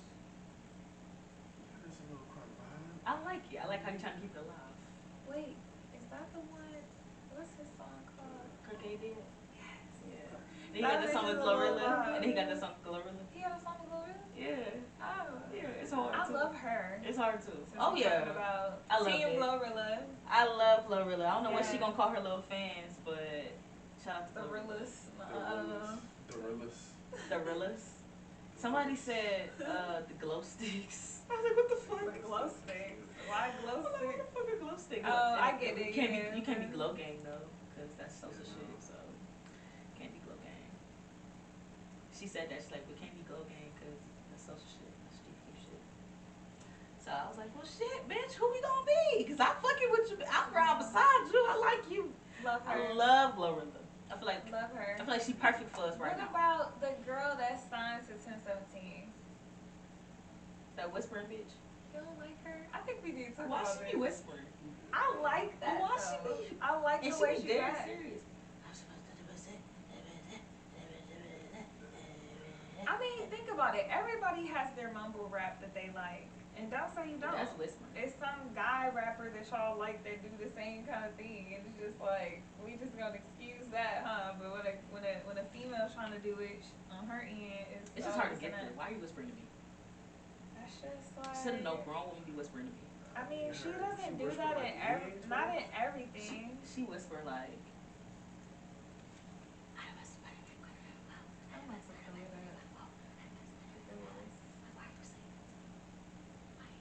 There's a little crunk vibe. I like it. I like how you trying to keep it alive. Wait, is that the one? What's his song called? Kirk A did. Yes. Yeah. Then he got this song with Glorilla. And then he got that song with Glorilla. He had a song with Glorilla? Yeah. Oh. Yeah, it's hard I too. love her. It's hard too. Since Oh we're yeah. talking about I love Team it. Glorilla. I love Glorilla. I don't know what she Yeah. gonna call her little fans, but shout out to The Glorilla. Rillas. I don't know. Gorillas. The Rillas. Somebody said the glow sticks. I was like, what the fuck? The glow sticks. Why glow I'm like, what sticks? the fuck a glow stick? Oh, I And get it, yeah. You can't be glow gang though, cause that's social Yeah, shit. no. So can't be glow gang. She said that she's like, we can't be glow gang, cause that's social shit. That's street food shit. So I was like, well, shit, bitch, who we gonna be? Cause I'm fucking with you. I'm right beside you. I like you. Love her. I love Glorilla. I feel like Love her. she's perfect for us right What now. about the girl that signed to 1017? That whispering bitch. You don't like her? I think we need to talk Why about she this. be whispering? I like that. Why she though. be- I like And the she way be she dead acts. serious. I mean, think about it. Everybody has their mumble rap that they like. And don't say you don't. That's whispering. It's some guy rapper that y'all like that do the same kind of thing. And it's just like, we just gonna excuse that, huh? But when a female trying to do it on her end, It's just hard to get through. Why are you whispering to me? That's just like. Should no grown woman be whispering to me? I mean, she She doesn't do whisper that like in me to not her? in everything. She whisper like. I'm not supposed to do that.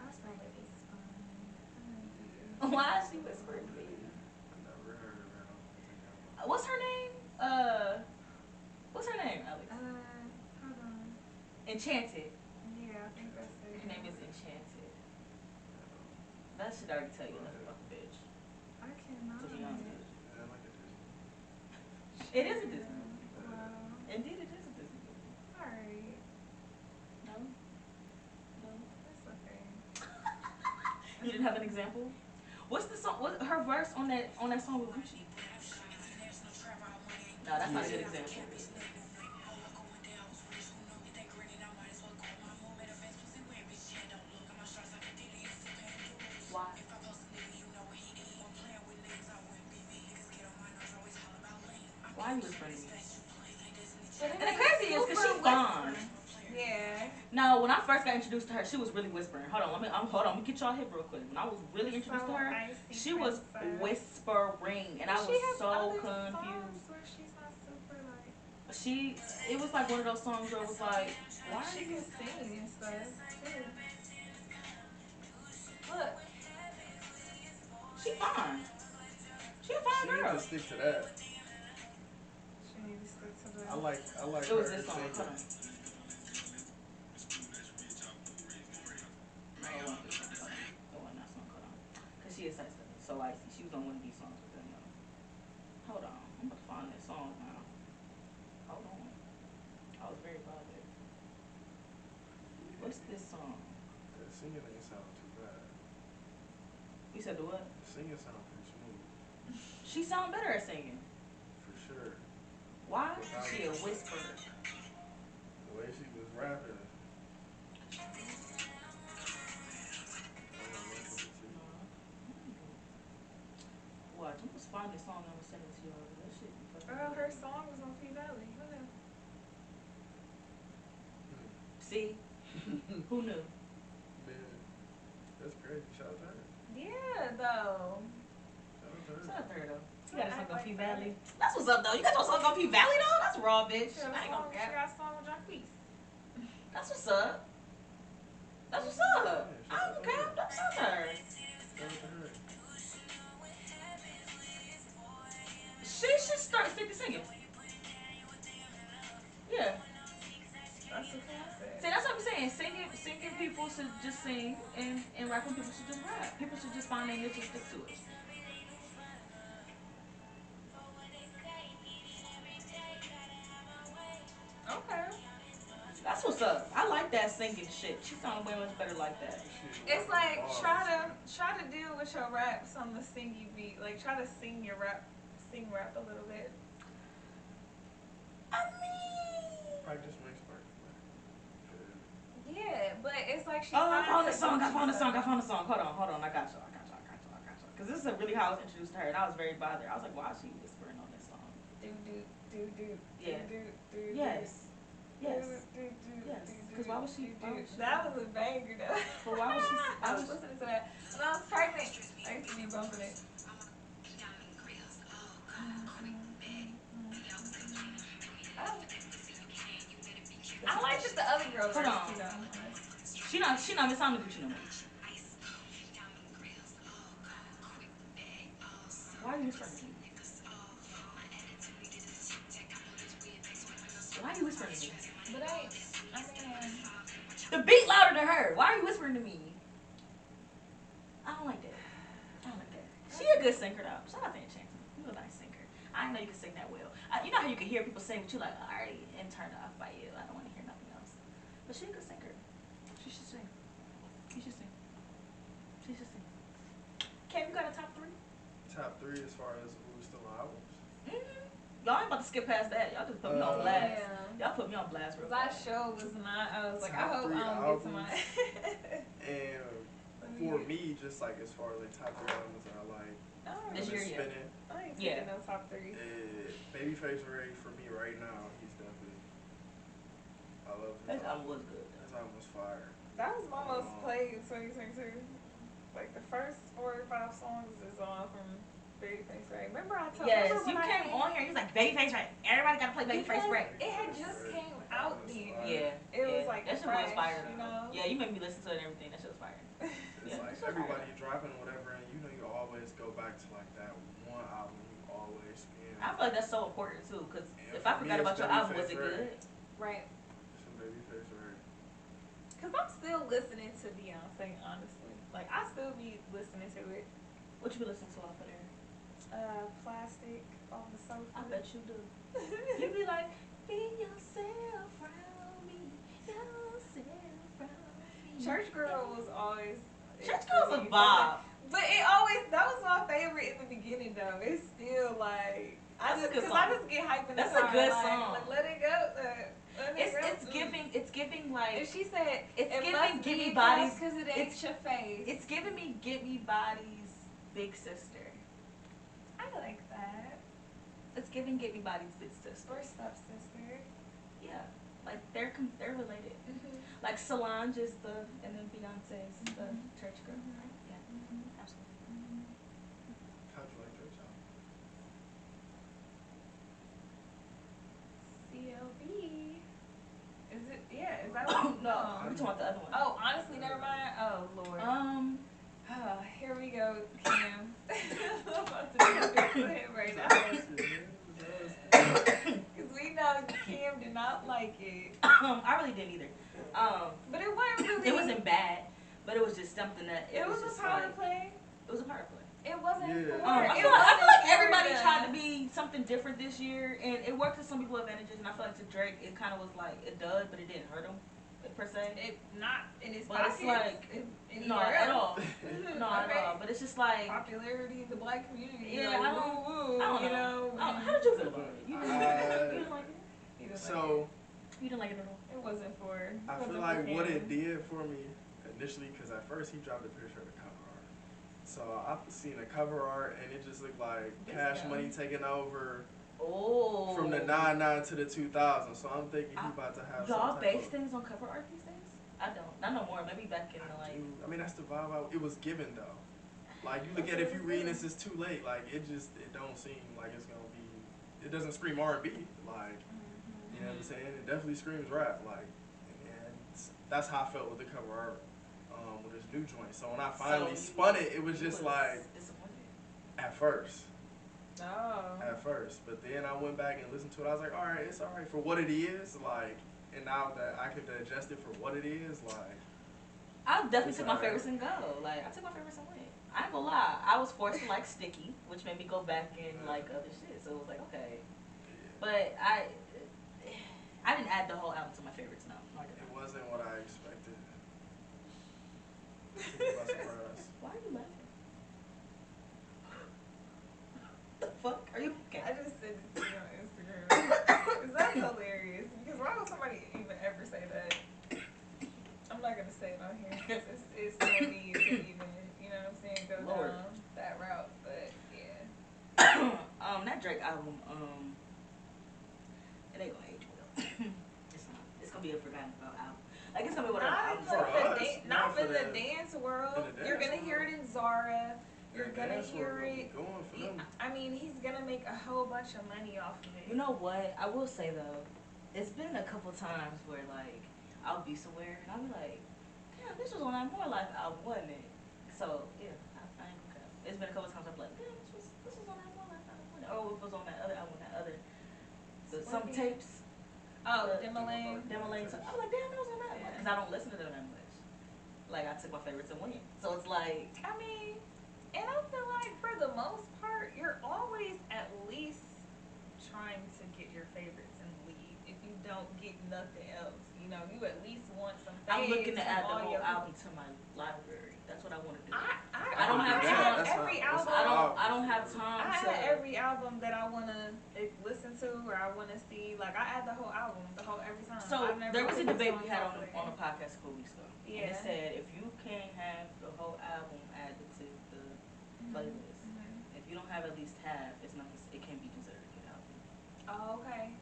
I was playing Why is she whispering to me? I never heard of her. I don't think I will. What's her name? What's her name, Alex? Hold on. Enchanted. Yeah, I think that's it. Her name is Enchanted. That should already tell you enough about the bitch. I cannot. To be honest. Yeah, like a Disney. It is a Disney movie. Wow. Indeed, it is a Disney movie. Alright. No? No? That's okay. You didn't have an example? What's the song? What her verse on that song with Gucci? No, that's not a good example. Why? Why are you whispering to me? And the crazy is because she's gone. Yeah. No, when I first got introduced to her, she was really whispering. Hold on, let me get y'all hip real quick. When I was really introduced to her, she was whispering, and I was so confused. Where she's not super like. It was like one of those songs where it was like, why are She you? can sing and stuff too. Look. She fine. She a She fine need girl. to stick to that. She need to stick to the. I like It was her this song. singing. Hold on. No, it wasn't this song. Hold on. It wasn't that song. Hold on. Cause she is so icy. She was on one of these songs with them. Hold on. I'm about to find that song now. Hold on. I was very bothered. What's this song? The singing ain't sound too bad. You said the what? The singing sound pretty smooth. She sound better at singing. For sure. Why? She a whisperer. The way she was rapping. I don't know what to do. Watch, I'm just find this song and I'm gonna send it to y'all. That shit be fucking Girl, her good. song was on P Valley. Who knew? See? Who knew? Man, that's crazy. Shout out to her. Yeah, though. Shout out to her. Shout out to her though. You got a song on P Like Valley. That's what's up though. You got your song on P Valley though? That's raw, bitch. She got I ain't gonna she cap. got a song with Jacquees. That's what's up. That's what's up. I don't care. That's up to her. Shout out to her. She should start singing. Yeah. That's what I said. See, that's what I'm saying. Singing people should just sing, and rapping people should just rap. People should just find their niche and stick to it. Okay. That's what's up. I like that singing shit. She sounded way much better like that. It's like try to deal with your raps on the singy beat. Like try to sing rap a little bit. I mean, Practice makes perfect. Yeah, but it's like she. oh, I found the song. Hold on. I got y'all. Cause this is really how I was introduced to her, and I was very bothered. I was like, why is she whispering on this song? Yeah. Yes. Cause why was she? That was a banger though. But why was she? I was listening to that when I was pregnant. I used to be bumping it. I like that the other girl. Hold on. She not Miss Sound Gucci no more. Why are you whispering to me? Why are you whispering to me? But I mean, The beat louder than her. Why are you whispering to me? I don't like that. She a good singer though. Shout out to Enchanted. You a nice singer. I didn't know you could sing that well. You know how you can hear people sing, but you like, I already am turned off by you. I don't want to hear nothing else. But she a good singer. She should sing. She should sing. Cam, you got a top 3? Top 3 as far as who's still on albums. Y'all ain't about to skip past that. Y'all just put me on blast. yeah. Y'all put me on blast real That fast. show was not. I was like, I Top hope 3 I don't get to my. And for me, just like as far as like top 3 albums that I like, This year, yeah. spinning. I ain't Yeah. taking no top 3. Babyface Ray for me right now. He's definitely. I love his That album. album was good. His album was fire. That was my most played in 2022. Like the first 4 or 5 songs is all from Babyface Ray. Remember I told Yes, remember you when I came on here and you was like, Babyface Ray. Everybody gotta play Babyface Ray. It had just came out then. Yeah. It was like that shit fresh, was fire. you know? Yeah, you made me listen to it and everything. That shit was fire. Cause like it's everybody dropping or whatever, and you know you always go back to like that one album you always spin. I feel like that's so important too, because And if I for me, forgot it's about your album, was it Babyface good? Right. Some Babyface, right? Cause I'm still listening to Beyonce, honestly. Like I still be listening to it. What you be listening to off of there? Plastic on the sofa. I bet you do. You be like, be yourself around me, yourself around me. Church Girl was always. Church Girl's a for me. vibe. But it always, that was my favorite in the beginning though. It's still like, That's a good cause I song. just get hyped in the That's a car, good like, song. Like, let it go. Let it go. It's giving like, And she said, it's it giving must give be me bodies. cause it ain't It's your face. it's giving me give me bodies big sister. I like that. It's giving give me bodies big sister. Or stepsister. Yeah, like they're related. Mm-hmm. Like Solange is the, and then Beyonce's the church girl. Mhm. Yeah, absolutely. How'd you like Church album? CLB. Is it? Yeah. Is that what? No, we talking about the other one. Oh, honestly, never mind. Oh Lord. Here we go, Cam. I'm about to do it right now. Cause we know Cam did not like it. I really didn't either. But it wasn't really. It wasn't bad, but it was just something that It was just a power like, play. It was a power play. It wasn't Yeah. for. I it feel like wasn't everybody for tried to the- be something different this year, and it worked to some people's advantages. And I feel like to Drake, it kind of was like it does, but it didn't hurt him per se. It not in his But it's pockets. like Anywhere no at else. all, no at Okay. all. But it's just like Popularity in the black community. Yeah, like, I don't- woo, I don't you know. know. How did you feel about it? You didn't like it? He didn't like So You didn't like it at all? it wasn't for. I feel like what it did for me initially, because at first he dropped a picture of the cover art. So I've seen the cover art and it just looked like Cash Yeah. Money taking over Oh. from the 99 to the 2000. So I'm thinking he about to have Y'all some type base of, things on cover art these days? I don't. Not no more. Maybe back in the like. I mean, that's the vibe it was given though. Like you look at it, if you read this, it's too late. Like it don't seem like it's gonna be. It doesn't scream R&B. Like you know what I'm saying. It definitely screams rap. Like and that's how I felt with the cover art with this new joint. So when I finally spun it, it was just like disappointed. at first. Oh. At first, but then I went back and listened to it. I was like, all right, it's all right for what it is. Like, and now that I could digest it for what it is, like. I definitely It's took my alright. favorites and go. Like I took my favorites and went. I ain't gonna lie. I was forced to like Sticky, which made me go back and like other shit. So it was like okay, but I didn't add the whole album to my favorites. No, I It didn't. wasn't what I expected. Took me by surprise. Why are you laughing? The fuck? Are you okay? I just sent it to you on Instagram. Is that hilarious? Because why would somebody even ever say that? I'm not gonna say it on here because it's no need to even, you know what I'm saying, go Lord. down that route. But yeah. That Drake album, it ain't gonna age well. It's not. It's gonna be a forgotten about album. Like it's gonna be one of the Not albums. For us, not not for in the the- dance world. in the You're dance gonna hear world. it in Zara. You're And gonna that's hear where we it. going for them. I mean, he's gonna make a whole bunch of money off of it. You know what? I will say though, it's been a couple times where like I'll be somewhere and I'll be like, damn, this was on that More Life album, wasn't it? So yeah, I ain't gonna cap. It's been a couple times I'm like, damn, this was on that More Life album, wasn't it? Oh, it was on that other album, some Scorpion? tapes. Oh, Uh, Demoline. Demoline. So I was like, damn, it was on that one because I don't listen to them that much. Like I took my favorites and went. So it's like, I mean, and I feel like for the most part, you're always at least trying to get your favorites in the lead. If you don't get nothing else, you know, you at least want some faves. I'm looking to from add the all whole your- album to my library. That's what I want to do. I don't have add time. That's every how- that's album. I don't have time I to. add every album that I wanna listen to or I wanna see. Like I add the whole album, every time. So I've never there was a put debate songs we had off on of it. a podcast a couple weeks ago, and Yeah. it said if you can't have the whole album added to the playlist, Mhm. if you don't have at least half, it's not. It can't be considered a good album. Oh, okay.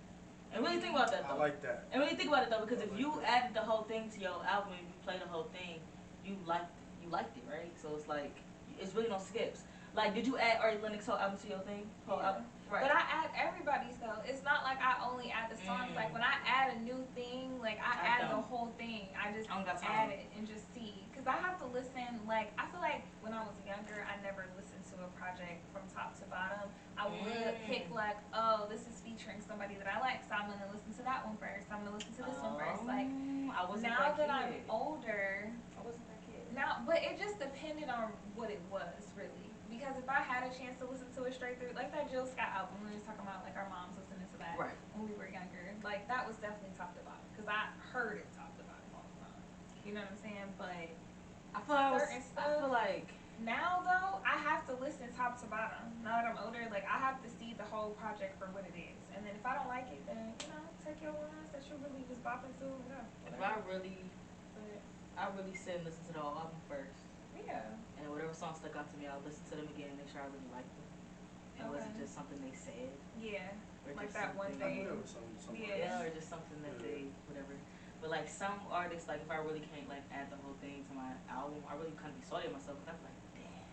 And really think about that I though. like that. And really think about it though, because I if like you that. added the whole thing to your album and you play the whole thing, you liked it. You liked it, right? So it's like it's really no skips. Like, did you add Ari Lennox whole album to your thing? Whole Yeah. album, right? But I add everybody's though. It's not like I only add the songs. Like when I add a new thing, like I I add the don't. whole thing. I just I don't got add time. it and just see. Cause because I have to listen. Like, I feel like when I was younger, I never listened to a project from top to bottom. I would pick like, oh, this is featuring somebody that I like, so I'm gonna listen to that one first. I'm gonna listen to this one first. Like, I wasn't now that kid. I'm older, I wasn't that kid. now, but it just depended on what it was really. Because if I had a chance to listen to it straight through, like that Jill Scott album, we were just talking about like our moms listening to that Right. when we were younger. Like that was definitely top to bottom because I heard it top to bottom all the time. You know what I'm saying? But I feel certain stuff. I feel like now though, I have to listen top to bottom. Now that I'm older, like I have to see the whole project for what it is. And then if I don't like it, then take your ones that you really just bopping to. if I really sit and listen to the whole album first. Yeah. And whatever song stuck out to me, I'll listen to them again and make sure I really liked them. And was it just something they said? Yeah. Or Like just that one something- thing. I knew there was some Yeah. Or just something that they, whatever. But like some artists, like if I really can't like add the whole thing to my album, I really kind of be salty at myself because I'm like, damn.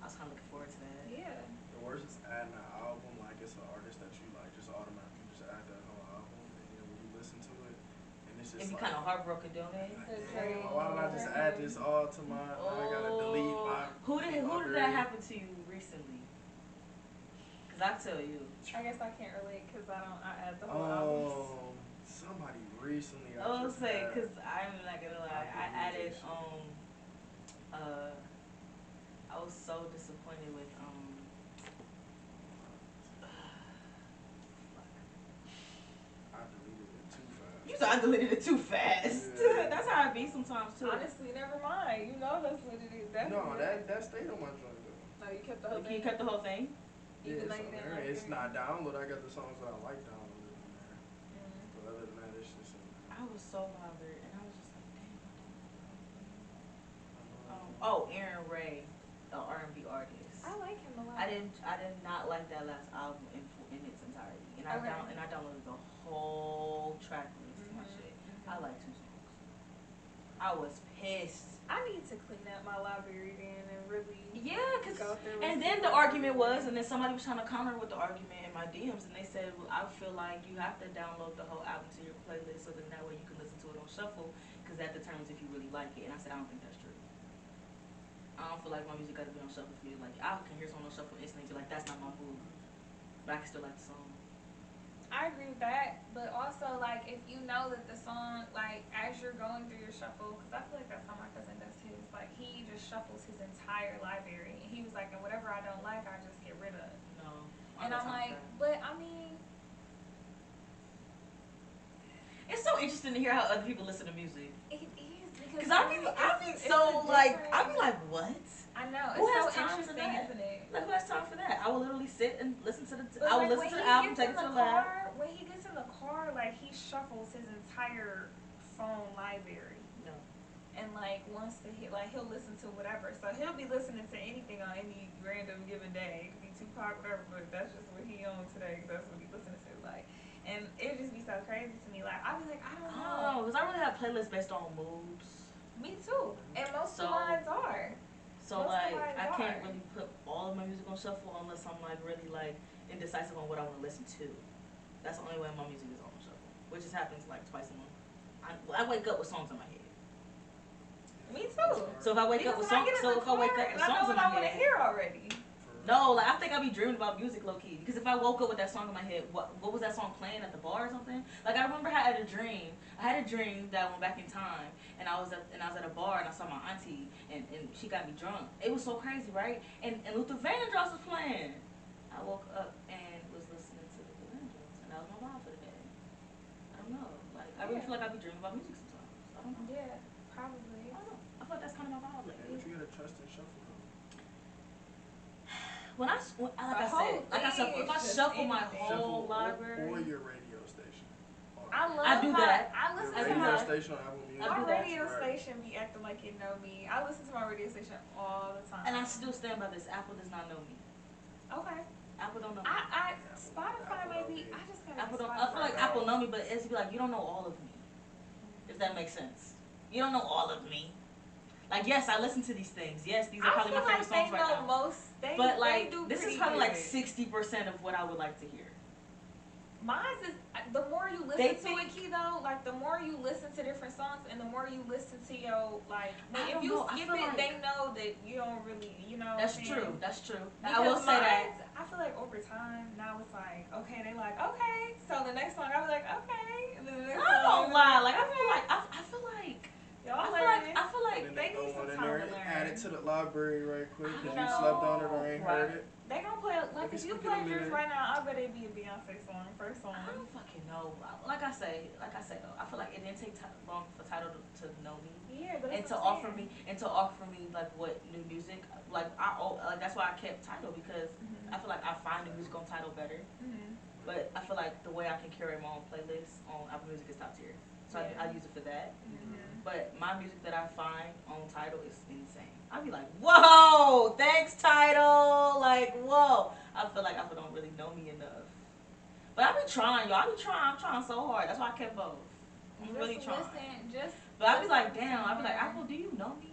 I was kind of looking forward to that. Yeah. The worst is adding an album, like it's an artist that you like, just automatically just add that whole album, and then when you listen to it, and it's just It'd be like, kind of heartbroken doing it. damn, why did I just add this all to my? Now I gotta delete my. Who did that happen to you recently? Cause I tell you. I guess I can't relate because I add the whole albums. Somebody recently. I was just say, had- cause I'm not gonna lie, I added I was so disappointed with I deleted it too fast. You said I deleted it too fast. Yeah. That's how I be sometimes too. Honestly, never mind. You know that's what it is. No, that stayed on my joint though. No, you kept the whole Like, thing. you cut the whole thing? Even Yeah, though it's you on didn't there. like It's it. not downloaded. I got the songs that I like downloaded in there. Mm. But other than that, it's just. I was so bothered, and I was just like, damn. I don't know. Aaron Ray, the R&B artist. I like him a lot. I did not like that last album in its entirety, and Okay. I downloaded the whole track list to my shit. I like 2 songs. I was pissed. I need to clean up my library then and really Yeah, go through. and then the argument was, and then somebody was trying to counter with the argument in my DMs, and they said, well, I feel like you have to download the whole album to your playlist, so then that way you can listen to it on shuffle, because that determines if you really like it. And I said, I don't think that's true. I don't feel like my music got to be on shuffle for you. Like, I can hear something on shuffle instantly, like, that's not my mood. But I can still like the song. I agree with that, but also like if you know that the song, like as you're going through your shuffle, because I feel like that's how my cousin does his. Like he just shuffles his entire library, and he was like, and whatever I don't like, I just get rid of. No. And I'm like, but I mean, it's so interesting to hear how other people listen to music. it is Because I be so like, I be like, what? I know Who it's has so time for interesting, that? isn't it? Like, who has time for that? I will literally sit and listen to the. But I will like, listen to when the he album, gets take in it to the the lab. car, when he gets in the car, like he shuffles his entire phone library. No. And like wants to hit, like he'll listen to whatever. So he'll be listening to anything on any random given day. It could be Tupac, whatever, but that's just what he on today. 'Cause that's what he listening to. Like, and it just be so crazy to me. Like I'll be like, I don't know. Oh, because I really have playlists based on moods. Me too. And most of So- mine are. So Most of like, mine I can't are. really put all of my music on shuffle unless I'm like really like indecisive on what I want to listen to. That's the only way my music is on shuffle, which just happens like twice a month. I wake up with songs in my head. Me too. So if I wake up with songs, so if I wake up with songs in I my want to head. hear already. No, like I think I be dreaming about music low key. Because if I woke up with that song in my head, what was that song playing at the bar or something? Like I remember I had a dream. I had a dream that I went back in time, and I was at a bar and I saw my auntie and she got me drunk. It was so crazy, right? And Luther Vandross was playing. I woke up and was listening to Luther Vandross, and that was my vibe for the day. I don't know. Like I really feel like I be dreaming about music sometimes. I don't know. Yeah, probably. I don't know. I feel like that's kind of my vibe lately. But you gotta trust and shuffle though. When like I said, if I shuffle my whole library. Or your radio station. I love I do that. I listen Your to do radio my that. station on Apple Music. I my do that. radio Right. station be acting like it know me. I listen to my radio station all the time. And I still stand by this. Apple does not know me. okay. Apple don't know me. I Spotify Apple maybe. know me. I just gotta. Apple get don't. I feel like Spotify. Apple know me, but it's be like you don't know all of me. If that makes sense. You don't know all of me. Like yes, I listen to these things. Yes, these are probably my favorite songs right now. They But they like do this is pretty probably like good. 60% of what I would like to hear. Mine is the more you listen They to think- it, Key, though, like the more you listen to different songs and the more you listen to your like I if don't you know, I skip feel it, like- they know that you don't really, you know. That's what I'm saying? true. That's true. I Because will say that. mine's- I feel like over time now it's like okay, they like okay, so the next song I'll be like okay, and then the next I song don't lie. Like I okay. feel like I feel like Y'all I feel learning. like I feel like And then they they need throw some one in time there to and learn. add it to the library right quick because you No. slept on it or ain't heard Right. it. They gonna play like Maybe if you speaking play of yours minute. right now, I bet it'd be a Beyonce song, first song. I don't fucking know. Like I say though, I feel like it didn't take long for Tidal to know me. Yeah, but And that's to what I'm offer saying. me like what new music, like like that's why I kept Tidal because Mhm. I feel like I find new music on Tidal better. Mhm. But I feel like the way I can curate my own playlist on Apple Music is top tier, so Yeah. I use it for that. Mhm. But my music that I find on Tidal is insane. I be like, whoa, thanks Tidal, like whoa. I feel like Apple don't really know me enough. But I be trying, y'all. I'm trying so hard. That's why I kept both. I'm Just really trying. listen, just. But I be like, listen damn. I be like, more. Apple, do you know me?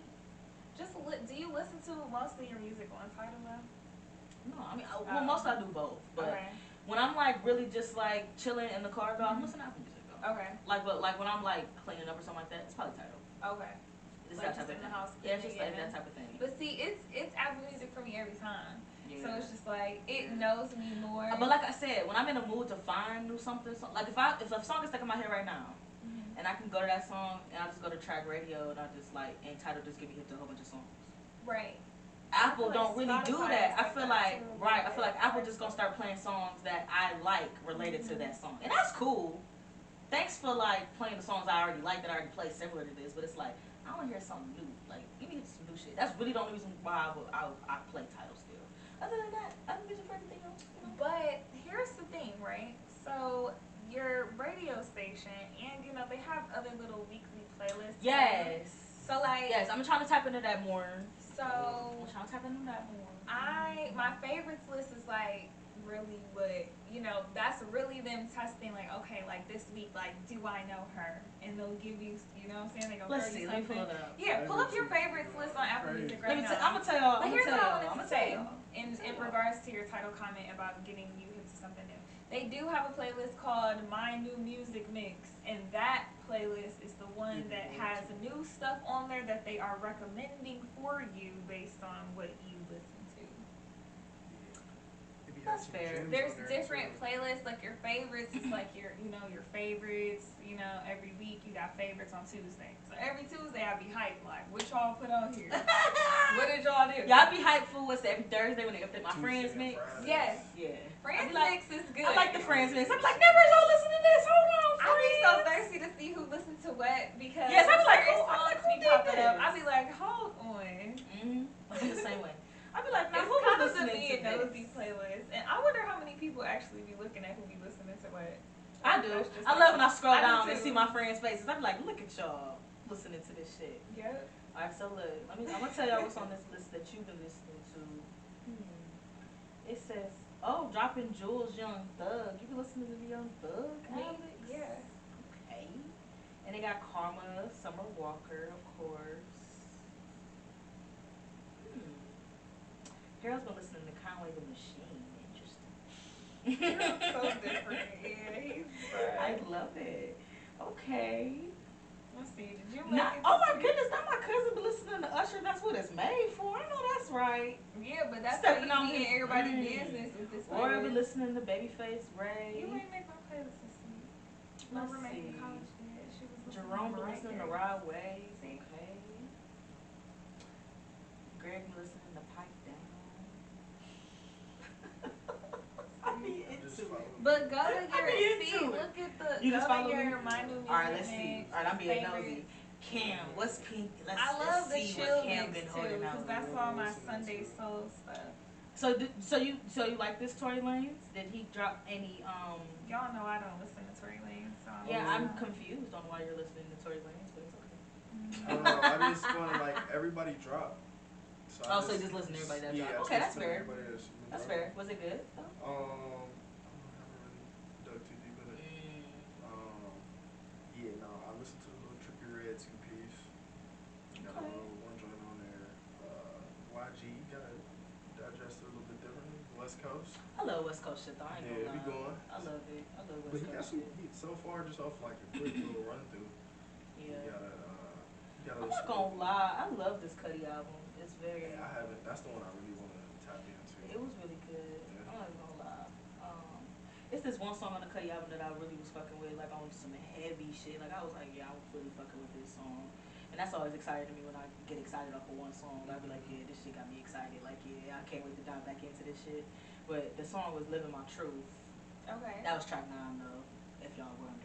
Do you listen to mostly your music on Tidal though? No, I mean, well, most I do both. But Okay. when I'm like really just like chilling in the car, though, I'm listening to Apple Music though. Okay. But when I'm like cleaning up or something like that, it's probably Tidal. Okay. It's Like that type just of in the thing. house Yeah, it's just like cleaning, that type of thing. But see, it's Apple Music for me every time. Yeah. So it's just like it Yeah. knows me more. But like I said, when I'm in the mood to find new something, like if a song is stuck in my head right now, Mhm. and I can go to that song and I just go to track radio and I just like and Tidal just give me hit to a whole bunch of songs. Right. Apple like don't really do Spotify that. is I like feel that like too. right. I feel like Apple just gonna start playing songs that I like related to that song, and that's cool. Thanks for like playing the songs I already like that I already played similar to this, but it's like I want to hear something new. Like give me some new shit. That's really the only reason why I play Tidal still. Other than that, I'm music for everything else. You know? But here's the thing, right? So your radio station, and you know they have other little weekly playlists. Yes. So like Yes, I'm trying to tap into that more. so I'm trying to tap into that more. my favorites list is like really what you know that's really them testing like okay like this week like do I know her and they'll give you you know what I'm saying they go Let's 30 see. Let me pull something. it up. Yeah, pull up your favorites list on Apple Crazy. Music Let right me. now. I'm gonna tell y'all. But I'm here's gonna what I tell wanted y'all. I'm to gonna tell say y'all. in regards to your title comment about getting you hip to something new. They do have a playlist called My New Music Mix, and that playlist is the one that has new stuff on there that they are recommending for you based on what you listen to. Maybe That's have some fair. gems There's on there, different too. playlists, like your favorites is like your favorites, every week you got favorites on Tuesday. So every Tuesday I be hyped, like, what y'all put on here? What did y'all do? Y'all be hyped for what's every Thursday when they update my Tuesday Friends and mix. Friday. Yes. Yeah. Friends I be like, Mix is good. I like the Friends mix. I be like, never y'all listen to this. Hold on, I be so friends. thirsty to see who listened to what because Yes, I be like, certain oh, I like songs who be did popping up. this. I be like, hold on. I feel the same way. I be like, now It's who kind be of the listening me to and nosy this? playlist, and I wonder how many people actually be looking at who be listening to what. I do. That's just I like- love when I scroll I do down and too. see my friends' faces. I be like, look at y'all listening to this shit. Yep. All right, so look, I'm gonna tell y'all what's on this list that you've been listening to. It says, oh, dropping Jules Young Thug. You been listening to the Young Thug, Alex? Yeah. Okay. And they got Karma, Summer Walker, of course. Harold's been listening to Conway the Machine. Interesting. So different. Yeah, he's I right. love it. Okay. Let's see. Did you Not, make it? oh my goodness, not my cousin been listening to Usher. That's what it's made for. I know that's right. Yeah, but that's Stepping how on you be in his- everybody's business with this Or I've been playlist. listening to Babyface Ray. You ain't make my playlist this week. My Let's roommate see. in college did. She was listening Jerome to been Mariah listening to Carey. Rod Wave. See? Okay. Greg been listening to Pipe Down. I be Just into follow it. me. But go to I your be into see, it. look at the You just go follow to me? your My New Music Alright, let's see. Mix, Alright, I'm being nosy. favorites. Cam, what's Pink? Let's, I love the let's see chill what Cam mix been too, holding because out. that's Yeah, all my listening Sunday to. soul stuff. So you like this Tory Lanez? Did he drop any Y'all know I don't listen to Tory Lanez, so Yeah, I'm confused on why you're listening to Tory Lanez, but it's okay. I don't know. I just want to like everybody drop. So Oh, so you just listen to everybody that yeah, drop. I Okay, just that's listen to fair. everybody that's been That's dropping. fair. Was it good? I haven't really dug too deep in it. Yeah, no, I listened to a little Trippie Redd 2 piece. Got a Okay. little one joint on there. YG gotta digest it a little bit differently. West Coast. I love West Coast shit though. I ain't Yeah, gonna we lie. going. I love it. I love But West he got Coast some. shit. So far, just off like a quick little run through. Yeah. He got a I'm little not gonna lie. I love this Cudi album. It's very. Yeah, I haven't. That's the one I really want to tap into. It was really good. Yeah. I'm not even gonna lie. It's this one song on the Cudi album that I really was fucking with, like on some heavy shit. Like I was like, yeah, I'm really fucking with this song. And that's always exciting to me when I get excited off of one song. I'd be like, yeah, this shit got me excited. Like, yeah, I can't wait to dive back into this shit. But the song was Living My Truth. Okay. That was track 9 though, if y'all wondering.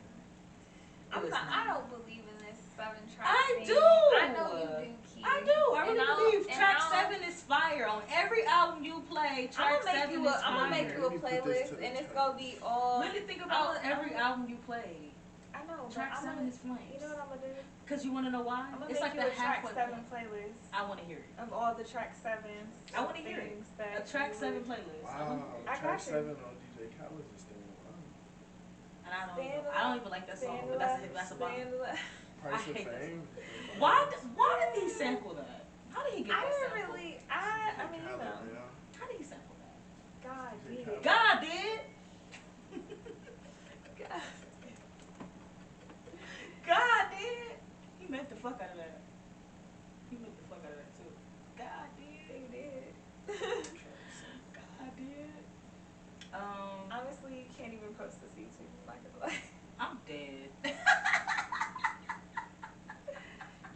It was I 9. don't believe in this 7-track I thing. do. I know you do, Key. I do. I And really I'll- believe and track I'll- 7 is fire. On every album you play, track 7 is fire. I'm gonna make you a Let me put this to playlist, the and it's test. gonna be all. Really think about every album you play. I know. Track but 7 I'm is flames. You know what I'm gonna do? Cause you wanna know why? I'm gonna It's make like you the a track halfway 7 point. playlist I wanna hear it. of all the track 7s. I wanna hear it. things A that track you 7 would- playlist. I Wow, wanna hear it. I track got you. 7 on DJ Khaled's is staying alive. And I don't even like that song, but that's a bottom. Price I of hate that Fame. Why did he sample that? How did he get I that didn't sample? really. I mean, you Khaled, know, man. How did he sample that? God DJ did. Khaled. God did. God. God did. He meant the fuck out of that. He meant the fuck out of that too. God did. He did. God did. Honestly, you can't even post this YouTube. I'm not gonna lie. I'm dead.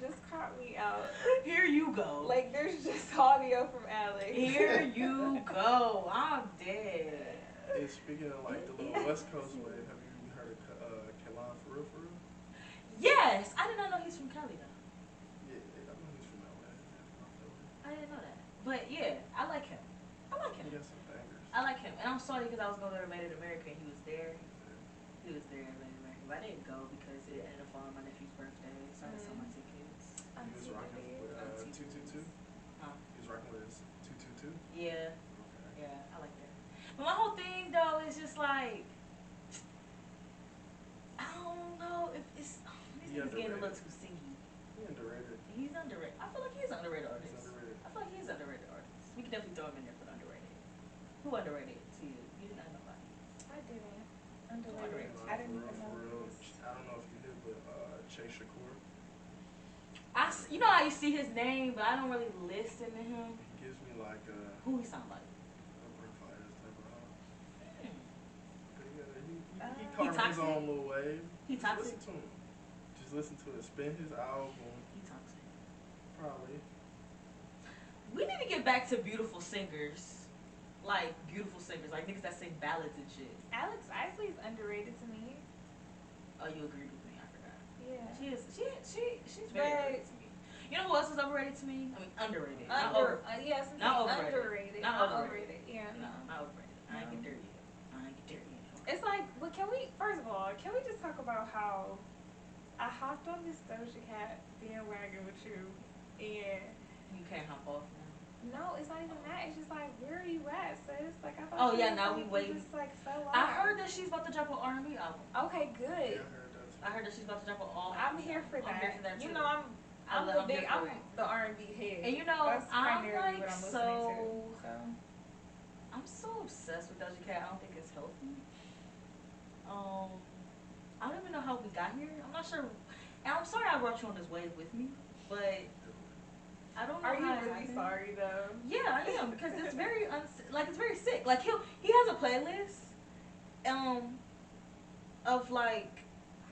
Just crop me out. Here you go. Like, there's just audio from Alex. Here you go. I'm dead. Hey, speaking of like the little West Coast way, have you heard of Kehlani for real? Yes, I did not know he's from Cali though. Yeah, I know he's from LA. I didn't know that. But yeah, I like him. I like He him. got some bangers. I like him. And I'm sorry because I was going to Made in America and he was there. He was there at Made in America. But I didn't go because it ended up falling on my nephew's birthday. So I had to sell my tickets. He was rocking with 222. Huh? He was rocking with his 222. Yeah. Okay. Yeah, I like that. But my whole thing though is just like, I don't know if it's, these He niggas getting a little underrated. too singy. He underrated. He's underrated. I feel like he's an underrated artist. He's underrated. I feel like he's an underrated artist. We can definitely throw him in there for the underrated. Who underrated to you? You did not know about him. I didn't. Underrated. I didn't For even know. real. This. I don't know if you knew, but Chase Shakur, You know how you see his name, but I don't really listen to him. he gives me like a Who he sound like? Brent Fires type of Hmm. But yeah, he He carved his toxic? own little wave. He Just toxic? listen to him. Just listen to it. Spin his album. He toxic. Probably. We need to get back to beautiful singers. Like, beautiful singers. Like, niggas that sing ballads and shit. Alex Isley's underrated to me. Oh, you agreed with me. I forgot. Yeah. She's very But- underrated to me. You know who else is overrated to me? I mean, underrated. Not over. Yes, Not overrated. underrated. Not overrated. Yeah, No, no. not overrated. I ain't get there yet. I ain't get there yet. It's like, but can we, first of all, can we just talk about how I hopped on this Doja Cat bandwagon with you, and You can't hop off now. no, it's not even that. It's just like, where are you at, sis? Like, I thought Oh, you yeah, was, now like, we you waiting. just like so long. I heard that she's about to drop an R&B album. Okay, Yeah, good. I heard that too. I heard that she's about to drop an all. I'm here for that. I'm here for that too. You know, I'm I'm the here big, for I'm it. the R&B head. And you know, That's I'm primarily like what I'm so. listening to. So. I'm so obsessed with Doja Cat. I don't think it's healthy. I don't even know how we got here. I'm not sure. And I'm sorry I brought you on this wave with me, but I don't know. Are you how it really happened. sorry though? Yeah, I am because it's very it's very sick. Like he has a playlist, of like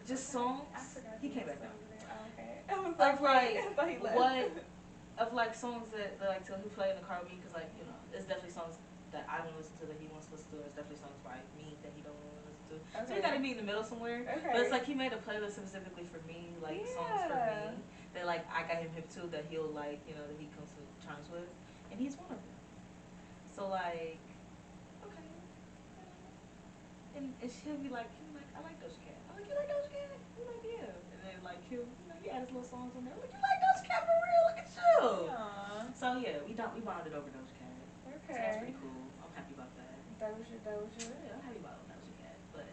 just songs. I forgot He you came was back now. over there. Oh, okay. I was Of like, like I thought he left. what of like songs that like to he play in the car with me because like you know it's definitely songs that I don't listen to that he wants to listen to. It's definitely songs by me that he don't want to listen to. So we Okay. gotta meet in the middle somewhere. Okay. But it's like he made a playlist specifically for me, like songs for Yeah. me that like I got him hip to that he'll like you know that he comes to terms with, and he's one of them. So like, okay, and he'll be like I like Doja Cat. I'm like you like Doja Cat? I'm like yeah, and then like he'll he add his little songs on there. I'm like you like Doja Cat for real? Look at you. Aw. So yeah, we bonded over Doja Cat. So that's Okay. pretty cool. I'm happy about that. Doja. Yeah, I'm happy about Doja Cat, but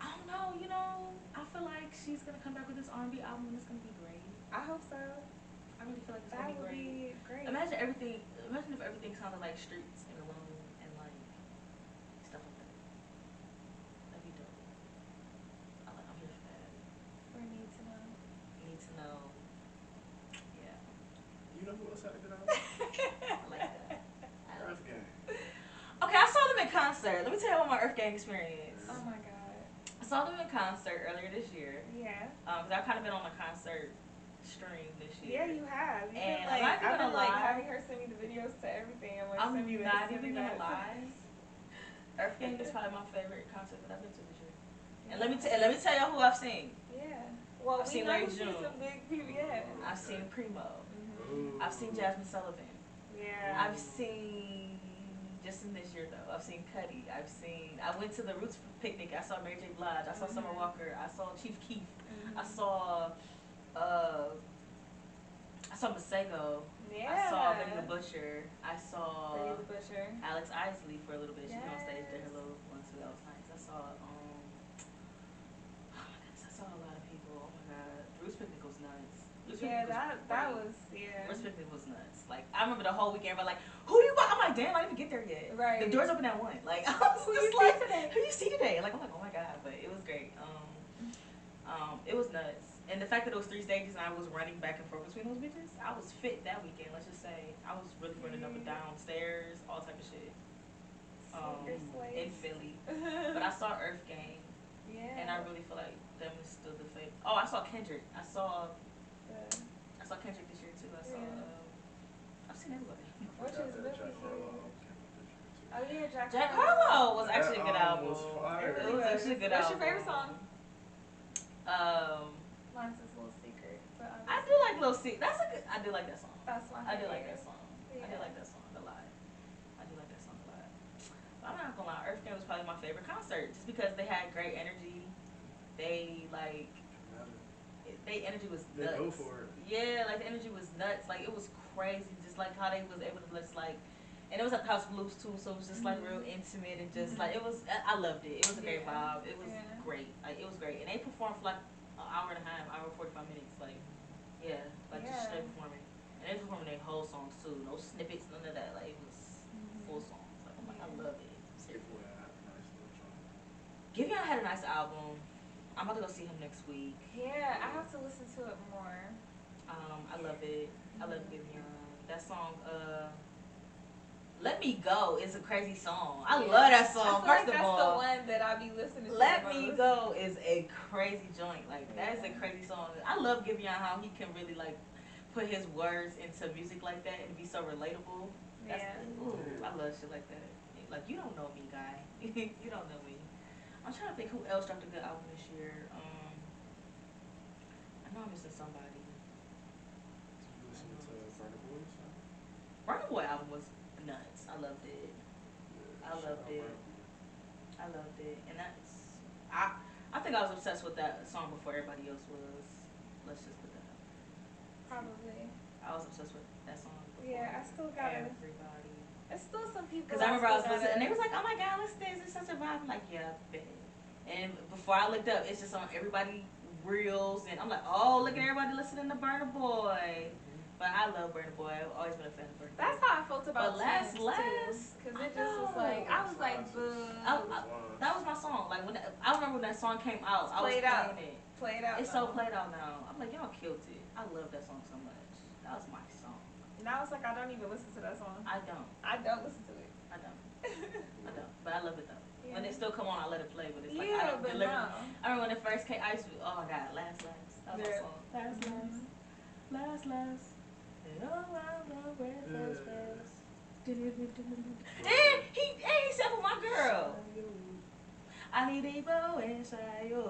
I don't know. You know, I feel like she's gonna come back with this R&B album and it's gonna be great. I hope so. I really feel like it's That gonna would be great. be great. Imagine if everything sounded like Streets and Alone and like stuff like that. Who else had a good album? I like that. Earth Gang. Okay, I saw them in concert. Let me tell you about my Earth Gang experience. Oh my god. I saw them in concert earlier this year. Yeah. Because I've kind of been on a concert stream this Yeah, year. you have. You've And been I'm like, not I've been gonna like lie. having her send me the videos to everything. I'm like, I'm send me this, not send me even gonna that. lie. Earth Gang is probably my favorite concert that I've been to this year. And let me tell y'all who I've seen. Yeah. Well, I've we seen know Larry you see June. some big PBS. I've seen Primo. Mm-hmm. I've seen Jasmine Sullivan. Yeah. I've seen, just in this year though, I've seen Cuddy. I went to the Roots picnic. I saw Mary J. Blige. I saw Summer Walker. I saw Chief Keef. I saw Masego. Yeah. I saw Benny the Butcher. I saw Benny the Butcher. Alex Isley for a little bit. She was on stage there, Yes. her little one too. That was nice. I saw oh my goodness, I saw a lot of people. Oh my god, Roots picnic was nuts. Roots Yeah, picnic that great. was, yeah. Roots picnic was nuts. Like I remember the whole weekend. But like, who do you buy? I'm like, damn, I didn't even get there yet. Right. The doors open at 1. Like I was Who just you like, see today? who you see today? Like I'm like, oh my god, but it was great. It was nuts. And the fact that it was 3 stages and I was running back and forth between those bitches, I was fit that weekend. Let's just say I was really running up and down stairs, all type of shit. In Philly. But I saw Earth Gang, Yeah. and I really feel like them is still the favorite. Oh, I saw Kendrick. I saw Kendrick this year too. I've seen everybody. Which is really Jack Harlow huge. came out this year, too. Oh yeah, Jack Harlow was That actually a good album. album was fire. It was actually a good What's album. your favorite song? Mine's this little secret. But I do like Lil C. I do like that song. That's my I do favorite. like that song. I do like that song a lot. I do like that song a lot. But I'm not gonna lie, Earth Gang was probably my favorite concert just because they had great energy. They energy was They nuts. go for it. Yeah, like the energy was nuts. Like it was crazy, just like how they was able to just like, and it was at the House of Blues too, so it was just like real intimate and just like it was. I loved it. It was a great vibe. It was great. Like it was great, and they performed for like an hour and a half, hour 45 minutes. Like just straight performing, and they performing their whole songs too. No snippets, none of that. Like it was full songs. Like I'm like I love it. Skipful had a nice little joint. Giveon had a nice album. I'm about to go see him next week. Yeah, I have to listen to it more. I love it. I love Giveon. That song, Let Me Go is a crazy song. I love that song. I feel First like of all, that's the one that I be listening to. Let the Me most. Go is a crazy joint. Like that is a crazy song. I love Giveon how he can really like put his words into music like that and be so relatable. That's, ooh, I love shit like that. Like you don't know me, guy. You don't know me. I'm trying to think who else dropped a good album this year. I know I'm missing somebody. You listening to Burna Boy? Burna Boy album was nuts. I loved it. I loved it. I loved it. And I think I was obsessed with that song before everybody else was. Let's just put that out there. Probably. I was obsessed with that song before Yeah, I still got it. everybody. It's still some people. Because I remember I was listening, and they was like, "Oh my God, listen to this! It's such a vibe." I'm like, "Yeah, bet." And before I looked up, it's just on everybody reels, and I'm like, "Oh, look at everybody listening to Burna Boy." But I love Burna Boy. I've always been a fan of Burna Boy. That's how I felt about But last, because it just was like I was like, boo. That was my song. Like I remember when that song came out, I was Played out. playing it. Played out. It's so played out now. I'm like, y'all killed it. I love that song so much. That was my song. Now it's like I don't even listen to that song. I don't. I don't listen to it. I don't. I don't. But I love it though. Yeah. When it still come on, I let it play. But it's like I Yeah, don't but deliver. no. I remember when it first came. I used to. Oh my God, last. That was my song. Last. And oh, I'm gonna wear those bells. And he said for my girl. I need a bow inside you.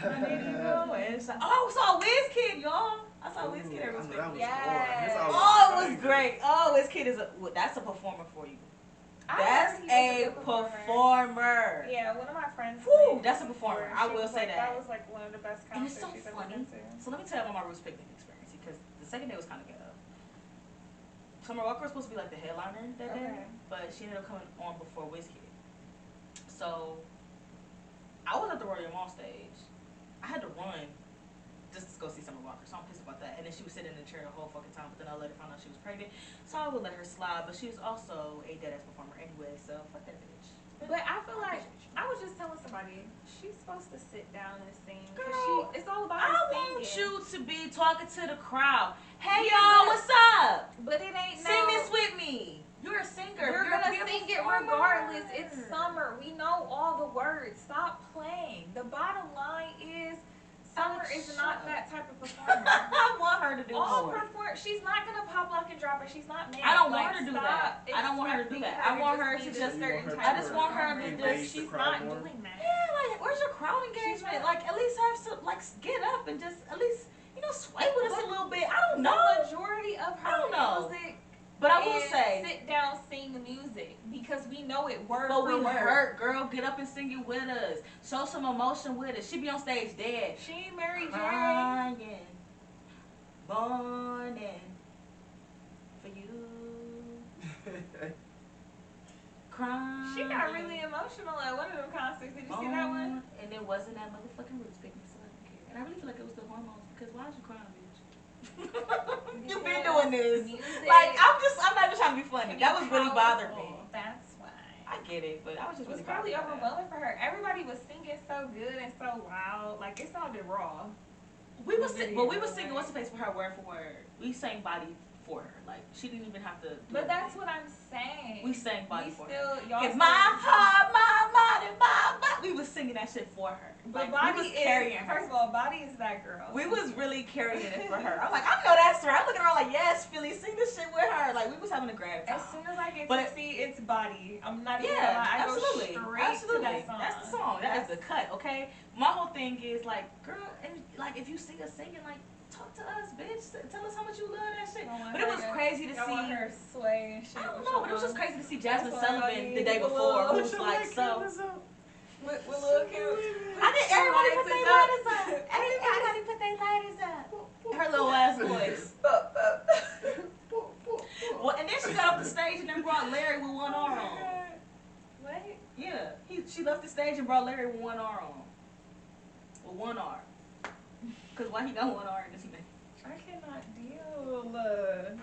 I need a bow inside. Oh, I saw Wizkid, y'all. I saw Wizkid every week. Yes. Oh, it was great. Oh, Wizkid is that's a performer for you. That's a performer. Yeah, one of my friends. Whew, that's a performer. I will say that. That was like one of the best And it's concerts so she's ever funny. been to. So let me tell you about my Roots picnic experience because the second day was kind of ghetto. Summer Walker was supposed to be like the headliner that day, but she ended up coming on before Wizkid. So I was at the Royal Mall stage. I had to run just to go see Summer Walker, so I'm pissed about that. And then she was sitting in the chair the whole fucking time, but then I later found out she was pregnant, so I would let her slide. But she was also a deadass performer anyway, so fuck that bitch. But I feel like I was just telling somebody she's supposed to sit down and sing. Girl, it's all about I singing. want you to be talking to the crowd. Hey Yeah, y'all, but- what's up? But it ain't Sing no. this with me. You're a singer. You're gonna a sing it performer. regardless. It's summer. We know all the words. Stop playing. The bottom line is, Summer is not that type of performer. I want her to do All more. she's not gonna pop, lock, and drop it. She's not married. I don't want Like, her to do stop that. I don't want her to do expecting that. I want to her be to this just- certain I type just of want her to performer. engage the She's crowd not more. doing that. Yeah, like where's your crowd engagement? not. Like at least have some, like get up and just at least sway with us a little bit. I don't The know, majority of I don't her know. music but I will is say, sit down, sing the music because we know it word but for we word. hurt, girl. Get up and sing it with us. Show some emotion with us. She be on stage dead, She ain't Mary J. crying, mourning for you, crying. She got really emotional at one of them concerts. Did you see that one? And it wasn't that motherfucking roots picnic, so I don't care. And I really feel like it was the hormones because why is you crying, bitch? You been doing this. Music Like I'm not just trying to be funny. can That be was really bothered me. powerful. That's why. I get it, but I was It just was really probably bothered by that. overwhelming for her. Everybody was singing so good and so loud. Like, it sounded raw. We was the but we video, was singing like- what's the face for her word for word. We sang body for her. Like she didn't even have to. Do But that's anything. what I'm saying. We sang body for her. Y'all Get still- my heart, my body, my body. We was singing that shit for her. But Like, Body we was is, carrying her. first of all, Body is that girl. We was really carrying it for her. I'm like, I know that's right. I'm looking at her like, yes, Philly, sing this shit with her. Like we was having a great time. As soon as I get But- to see It's Body, I'm not even Yeah, gonna lie. I absolutely, go straight absolutely. to that song. That's the song. That is the cut. Okay. My whole thing is like, girl, and like if you see us singing, like talk to us, bitch. Tell us how much you love that shit. Y'all want But it her was to- crazy to y'all see. want her sway and shit. I don't with know, but it was your just mom. crazy to see Jasmine That's what I Sullivan need. the day With before, little- who's like so. With little cute. I did. Everybody put their lighters up. Lighters up. Everybody put their lighters up. Her little ass voice. Well, and then she got off the stage and then brought Larry with one arm on. What? Yeah, she left the stage and brought Larry with one arm on. With one arm. Cause why he got one arm in his neck? I cannot deal.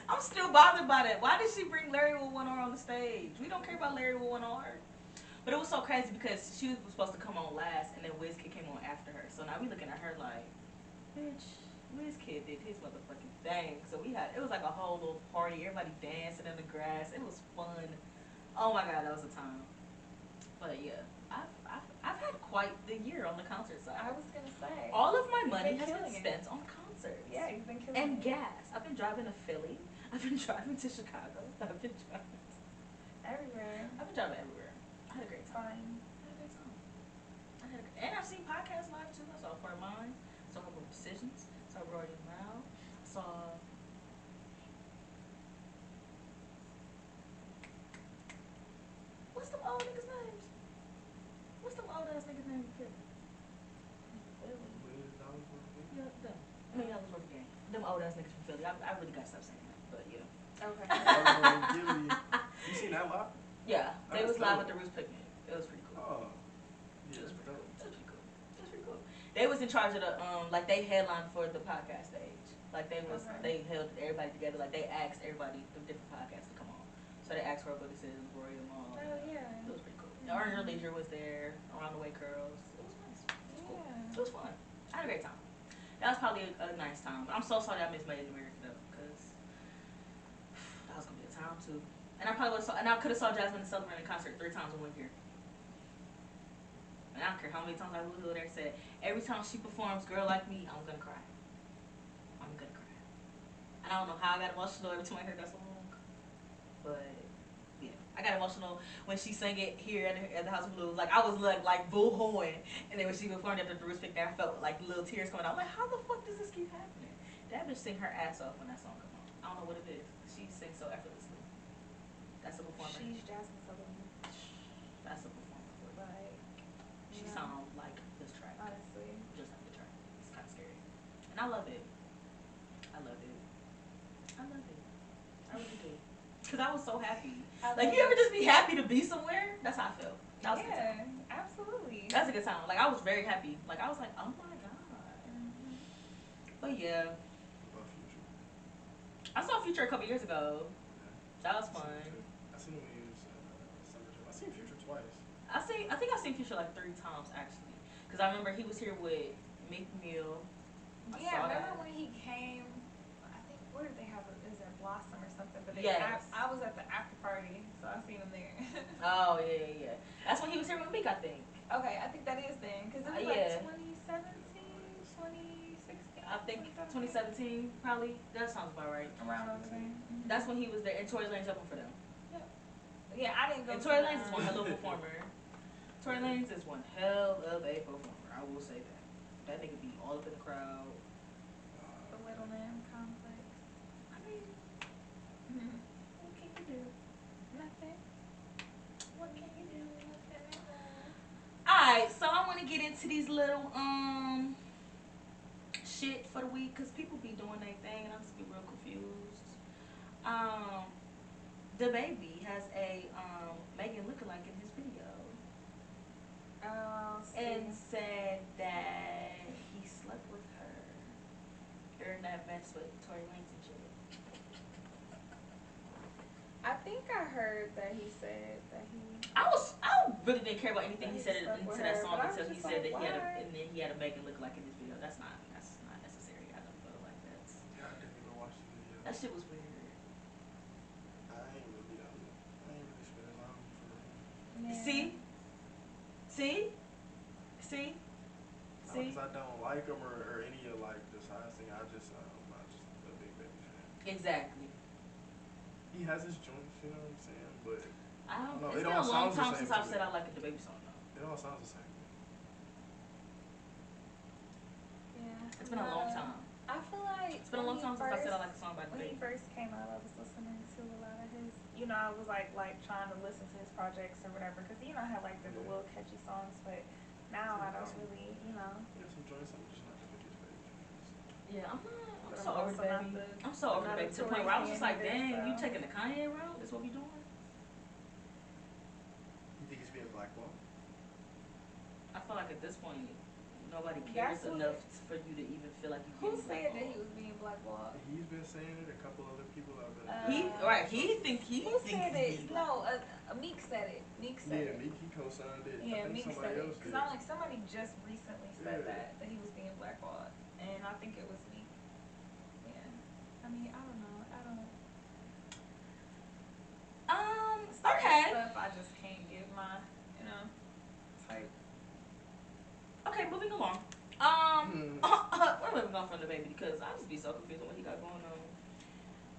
I'm still bothered by that. Why did she bring Larry with one arm on the stage? We don't care about Larry with one arm. But it was so crazy because she was supposed to come on last and then WizKid came on after her. So now we looking at her like, bitch, WizKid did his motherfucking thing. So it was like a whole little party. Everybody dancing in the grass. It was fun. Oh my God, that was a time. But yeah, I've had quite the year on the concert side. I was gonna say. All of my You've money been has been killing it. spent on concerts. Yeah, you've been killing And it. gas. I've been driving to Philly. I've been driving to Chicago. I've been driving. Everywhere. I've been driving everywhere. I had a great time. Fine. I had a great time. And I've seen podcasts live too. I saw Part Mine. Saw Her Little Decisions. Saw Roy and Mal. Saw. What's them old niggas' names? What's them old ass niggas' names in Philly? Yeah, them. I mean, that was worth game. Them old ass niggas from Philly. I really gotta stop saying that. But yeah. Okay. You seen that live? Yeah, Oh, they was that's live dope. at the Roots Picnic. It was pretty cool. Oh. It Yeah, was pretty dope. cool. It was pretty cool. It was pretty cool. They was in charge of the like they headlined for the podcast stage. Like they was Okay. they held everybody together. Like they asked everybody from different podcasts to come on. So they asked Robo Decisions, Roy and Mal. Oh yeah. It was pretty cool. Earn Your Leisure was there. Around the Way Curls. It was nice. It was cool. Yeah. It was fun. I had a great time. That was probably a nice time. I'm so sorry I missed Made in America though, because that was gonna be a time too. And I probably would have and I could have saw Jasmine Sullivan in concert 3 times in 1 year. And I don't care how many times I would have there said, every time she performs Girl Like Me, I'm gonna cry. I'm gonna cry. And I don't know how I got emotional every time I heard that song. But yeah. I got emotional when she sang it here at the House of Blues. Like I was like boo-hooing. And then when she performed at the Bruce Pick there, I felt like little tears coming out. I'm like, how the fuck does this keep happening? That bitch sing her ass off when that song come on. I don't know what it is. She sings so effortlessly. That's a performer. She's Jasmine Sullivan. That's a performer. Like, She yeah. sounds like this track. Honestly. Just like the track. It's kind of scary. And I love it. I love it. I love it. I really do. Because I was so happy. Like, you ever just be happy to be somewhere? That's how I felt. That was a good time. Yeah, absolutely. That's a good time. Like, I was very happy. Like, I was like, oh my God. But yeah. What about Future? I saw Future a couple years ago. That was fun. I seen him when he was Summer Jam. I seen Future twice. I think I've seen Future like 3 times, actually. Because I remember he was here with Meek Mill. I Yeah, saw remember that. when he came Yes. I was at the after party, so I seen him there. Oh yeah. That's when he was here with Meek, I think. Okay, I think that is then, because it was Yeah. like 2017, 2016. I think 2017 probably. That sounds about right. Around over there. Mm-hmm. That's when he was there, and Tory Lanez opened for them. Yeah, I didn't go. And Tory Lanez is one hell of a performer. Tory Lanez is one hell of a performer. I will say that. That nigga be all up in the crowd. The Little Man Complex. I mean, what can you do? Nothing. What can you do? Nothing at all. Alright, so I want to get into these little shit for the week, cause people be doing their thing and I just be real confused. The baby has a Megan lookalike in his video, Oh, and said that he slept with her during that mess with Tory Lanez and shit. I think I heard that he said that he. I really didn't care about anything he said Slept into with that her, song but I was until he just said like, that he had why? and then he had a Megan lookalike in his video. That's not necessary. I don't feel like that. Yeah, I didn't even watch the video. That shit was weird. I ain't really spent as long for real. Yeah. See? Not because I don't like him or any of like the side thing. I'm not just a big baby fan. Exactly. He has his joints, you know what I'm saying? But I don't No, it's it been all a long sounds the time same since to I've me. said I like a DaBaby song though. it all sounds the same. Yeah. It's been a long time. I feel like It's been a long time since I said I like a song by When he DaBaby. first came out, I was listening to a lot of his. You know, I was like trying to listen to his projects or whatever, because I had like the little catchy songs, but now I don't really, He has some joints. I'm just not the biggest baby fan. Yeah, I'm But so I'm over also DaBaby. not the- I'm so over not a DaBaby to the point Tory where I was just fan like, either, dang, you so. taking the Kanye route? That's what we doing? You think he's being blackballed? I feel like at this point, nobody cares That's what- enough for you to even feel like you Who getting said that he blackballed. was being blackballed? He's been saying it. A couple other people have been. He think Who said it? No, Meek said it. Meek said Yeah, it. Meek, he co-signed it. Yeah, I think Meek somebody said it. else Because did. I'm like, somebody just recently said Yeah. that he was being blackballed. And I think it was Meek. Yeah. I mean, I don't know. I don't. Certain Okay. Stuff I just can't give my, type. Okay, moving along. We're moving on from DaBaby because I just be so confused with what he got going on.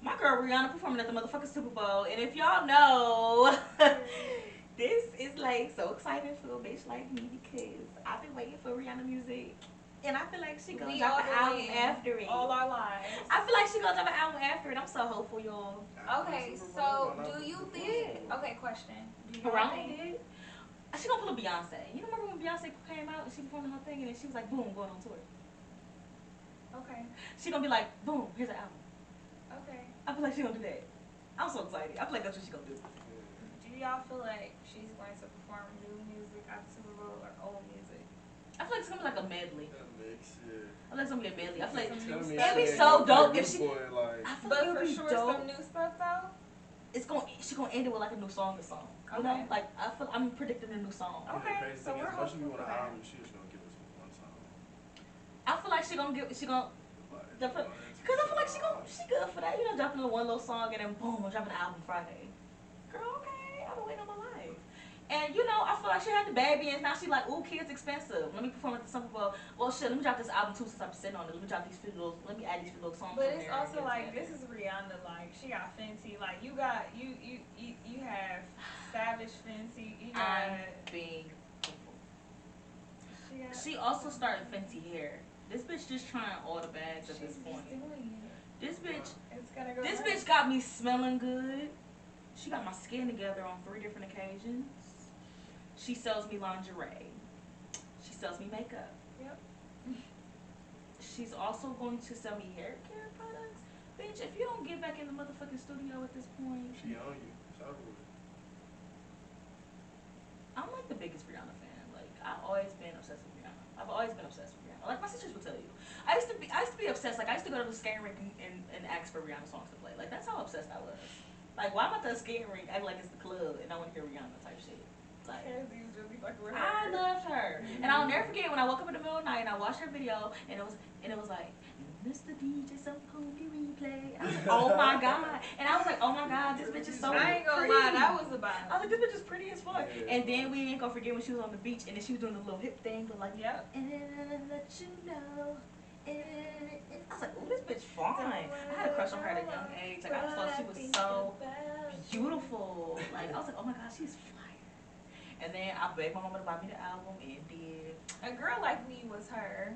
My girl Rihanna performing at the motherfucking Super Bowl, and if y'all know, this is like so exciting for a bitch like me because I've been waiting for Rihanna music, and I feel like she gonna We drop all an been album waiting after it. all our lives. I feel like she gonna drop an album after it. I'm so hopeful, y'all. Okay, Super so Bowl, why not do you before think? Super Bowl? Okay, question. Do you Rihanna think? did. She gonna pull a Beyonce. You remember when Beyonce came out and she performed the whole thing, and then she was like, boom, going on tour. Okay. She gonna be like, boom, here's an album. Okay. I feel like she gonna do that. I'm so excited. I feel like that's what she gonna do. Do y'all feel like she's going to perform new music at the Super Bowl or old music? I feel like it's gonna be like a medley. That makes it. I feel like it's gonna be a medley. I feel like Some Tell new me stuff. It'd be saying so like dope if Rude she- Boy, like, I feel But like for it'd be sure, dope. some new stuff though. She gonna end it with like a new song or something. You know, Okay. like I'm predicting a new song. you know, Okay, crazy so thing we're is, much as we hopeful want for an that. album, she was gonna give us one song. I feel like she gonna Like, Definitely. Cause I feel like she good for that. You know, dropping a one little song and then boom, I'm dropping an album Friday. Girl, okay, I've been waiting all my life. And you know, I feel like she had the baby and now she like, ooh, kids expensive. Let me perform at the Super Bowl. Well, shit, let me drop this album too since I've been sitting on it. Let me drop these few little, let me add these few little songs. But on it's there and also get it like together. this is Rihanna. Like she got Fenty. Like you got you have Savage Fenty. You got I'm being hopeful. she got. She also started Fenty hair. This bitch just trying all the bags at this She's point. just doing it. This bitch, It's gonna go. this right. bitch got me smelling good. She got my skin together on 3 different occasions. She sells me lingerie. She sells me makeup. Yep. She's also going to sell me hair care products. Bitch, if you don't get back in the motherfucking studio at this point, She on you. It's over with. I'm like the biggest Rihanna fan. Like I've always been obsessed with Rihanna. I've always been obsessed with Rihanna. Like my sisters will tell you. I used to be obsessed. Like I used to go to the skating rink and ask for Rihanna songs to play. Like that's how obsessed I was. Like why am I at the skating rink acting like it's the club and I want to hear Rihanna type shit? Like Cassie was really fucking with her. I loved her. And I'll never forget when I woke up in the middle of the night and I watched her video and it was like Mr. DJ, some Cooley replay. I was like, oh my god. And I was like, oh my god, this bitch is so I ain't gonna pretty. lie, that was a I vibe. was like, this bitch is pretty as fuck. Yeah, And then we ain't gonna forget when she was on the beach and then she was doing the little hip thing, but like, Yep. and then I let you know. I was like, oh, this bitch fine. I had a crush on her at a young age. Like, I just thought she was so beautiful. Like, I was like, oh my god, she's fire. And then I begged my mama to buy me the album and did. A girl like me was her.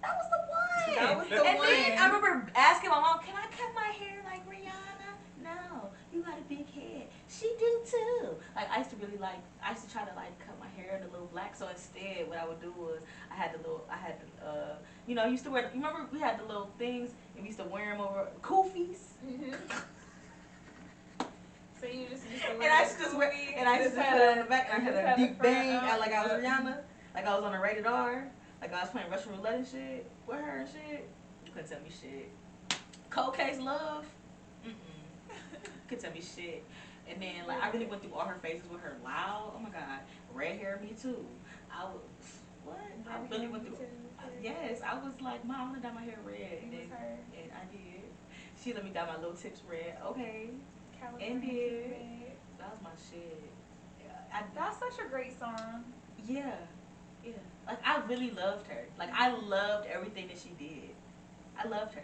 That was the one. That was the and one. then I remember asking my mom, can I cut my hair like Rihanna? No, you got a big head. She do too. Like, I used to really like, I used to try to like cut my hair in a little black. So instead, what I would do was, you know, I used to wear, you remember we had the little things and we used to wear them over koofies? Mm-hmm. So you just used to And wear I used to just wear, and I used to just put it on the back and I had a the deep front bang, out. like I was Rihanna. Like I was on a rated R. Like I was playing Russian roulette and shit with her and shit. You couldn't tell me shit. Cold Case Love. Couldn't tell me shit. And then like I really went through all her phases with her. Loud. Oh my god. Red hair, me too. I was what? I really went through. Yes, I was like, Mom, I wanna dye my hair red. It was her. And I did. She let me dye my little tips red. Okay. California And did. Cupid. That was my shit. That's such a great song. Yeah. Yeah. Like, I really loved her. Like, I loved everything that she did. I loved her.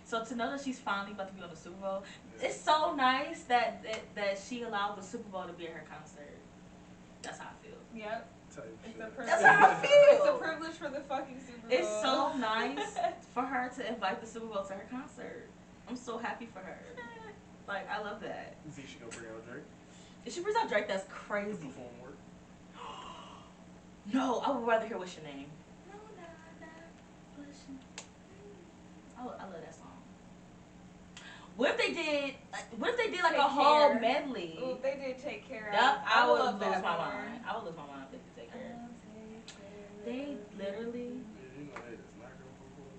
So to know that she's finally about to be on the Super Bowl, it's so nice that she allowed the Super Bowl to be at her concert. That's how I feel. Yep. Type It's shit. a privilege. That's how I feel. It's a privilege for the fucking Super Bowl. It's so nice for her to invite the Super Bowl to her concert. I'm so happy for her. Like, I love that. You think she gonna bring out Drake? If she brings out Drake, that's The crazy. perform work? No, I would rather hear What's Your Name. No, no, no. What's your name? I love that song. What if they did? Like Take a whole Care. medley? Ooh, if they did Take Care. Yep, I would love lose that my more. mind. I would lose my mind if they could take care. I'll take care They of literally. Yeah, you know they just not gonna perform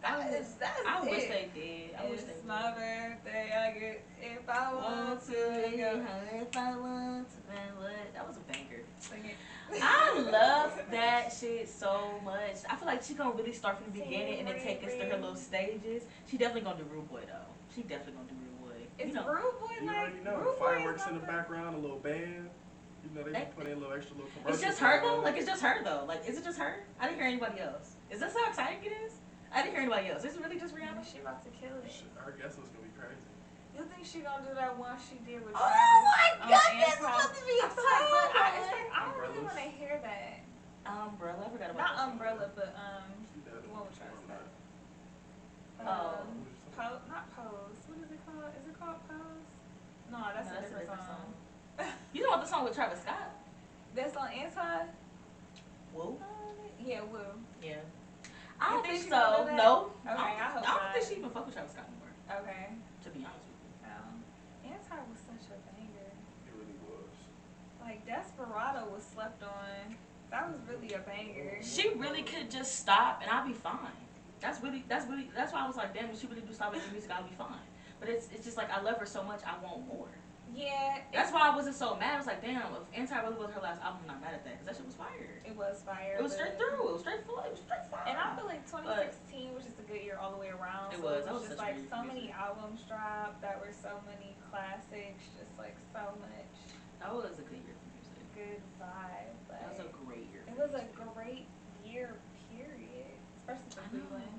that. I wish it. they did. I wish they It's did. my birthday. I get if I want to. If I want to, man, what? That was a banger. Sing it. I love that shit so much. I feel like she gonna really start from the beginning and then take us to her little stages. She definitely gonna do Rude Boy though. She definitely gonna do Rude Boy. It's You know, Rude Boy You like already know. Rude Boy is Fireworks in the not background, a little band. You know, they They- put in a little extra little commercial. it's just her though. Like it's just her though. Like is it just her? I didn't hear anybody else. Is this how exciting it is? I didn't hear anybody else. Is it really just Rihanna? She about to kill it. Her guess was gonna be crazy. You think she gonna do that one she did with Oh Travis? my on goodness, Anti? it's about to be I feel like, look, I exciting. don't really Umbrellas. want to hear that. Umbrella. I forgot about Not that song. Umbrella, but She does the one with Travis perform Scott. that. Oh. Not Pose. What is it called? Is it called Pose? No, that's No, a different song. You know what the song with Travis Scott? That's on Anti? Whoa. Yeah, Woo. Yeah. I don't think think she gonna so. do that? No. Okay, I hope I don't not. think she even fuck with Travis Scott anymore. Okay. To be honest with you. Anti was such a banger. It really was. Like Desperado was slept on. That was really a banger. She really could just stop and I'll be fine. That's why I was like, damn, if she really do stop making music, I'll be fine. But it's just like I love her so much, I want more. Yeah. That's why I wasn't so mad. I was like, damn, if Anti really was her last album, I'm not mad at that because that shit was fire. It was fire. It was straight but- through. It was straight full. It was straight fire. And I feel like 2016 was just a good year all the way around. It so was. It That was was just such a like great so many music. albums dropped that were so many classics, just like so much That was a good year for music. good vibe. That was a Like, great year. it for was a music. great year, period. Especially for I know. Cleveland.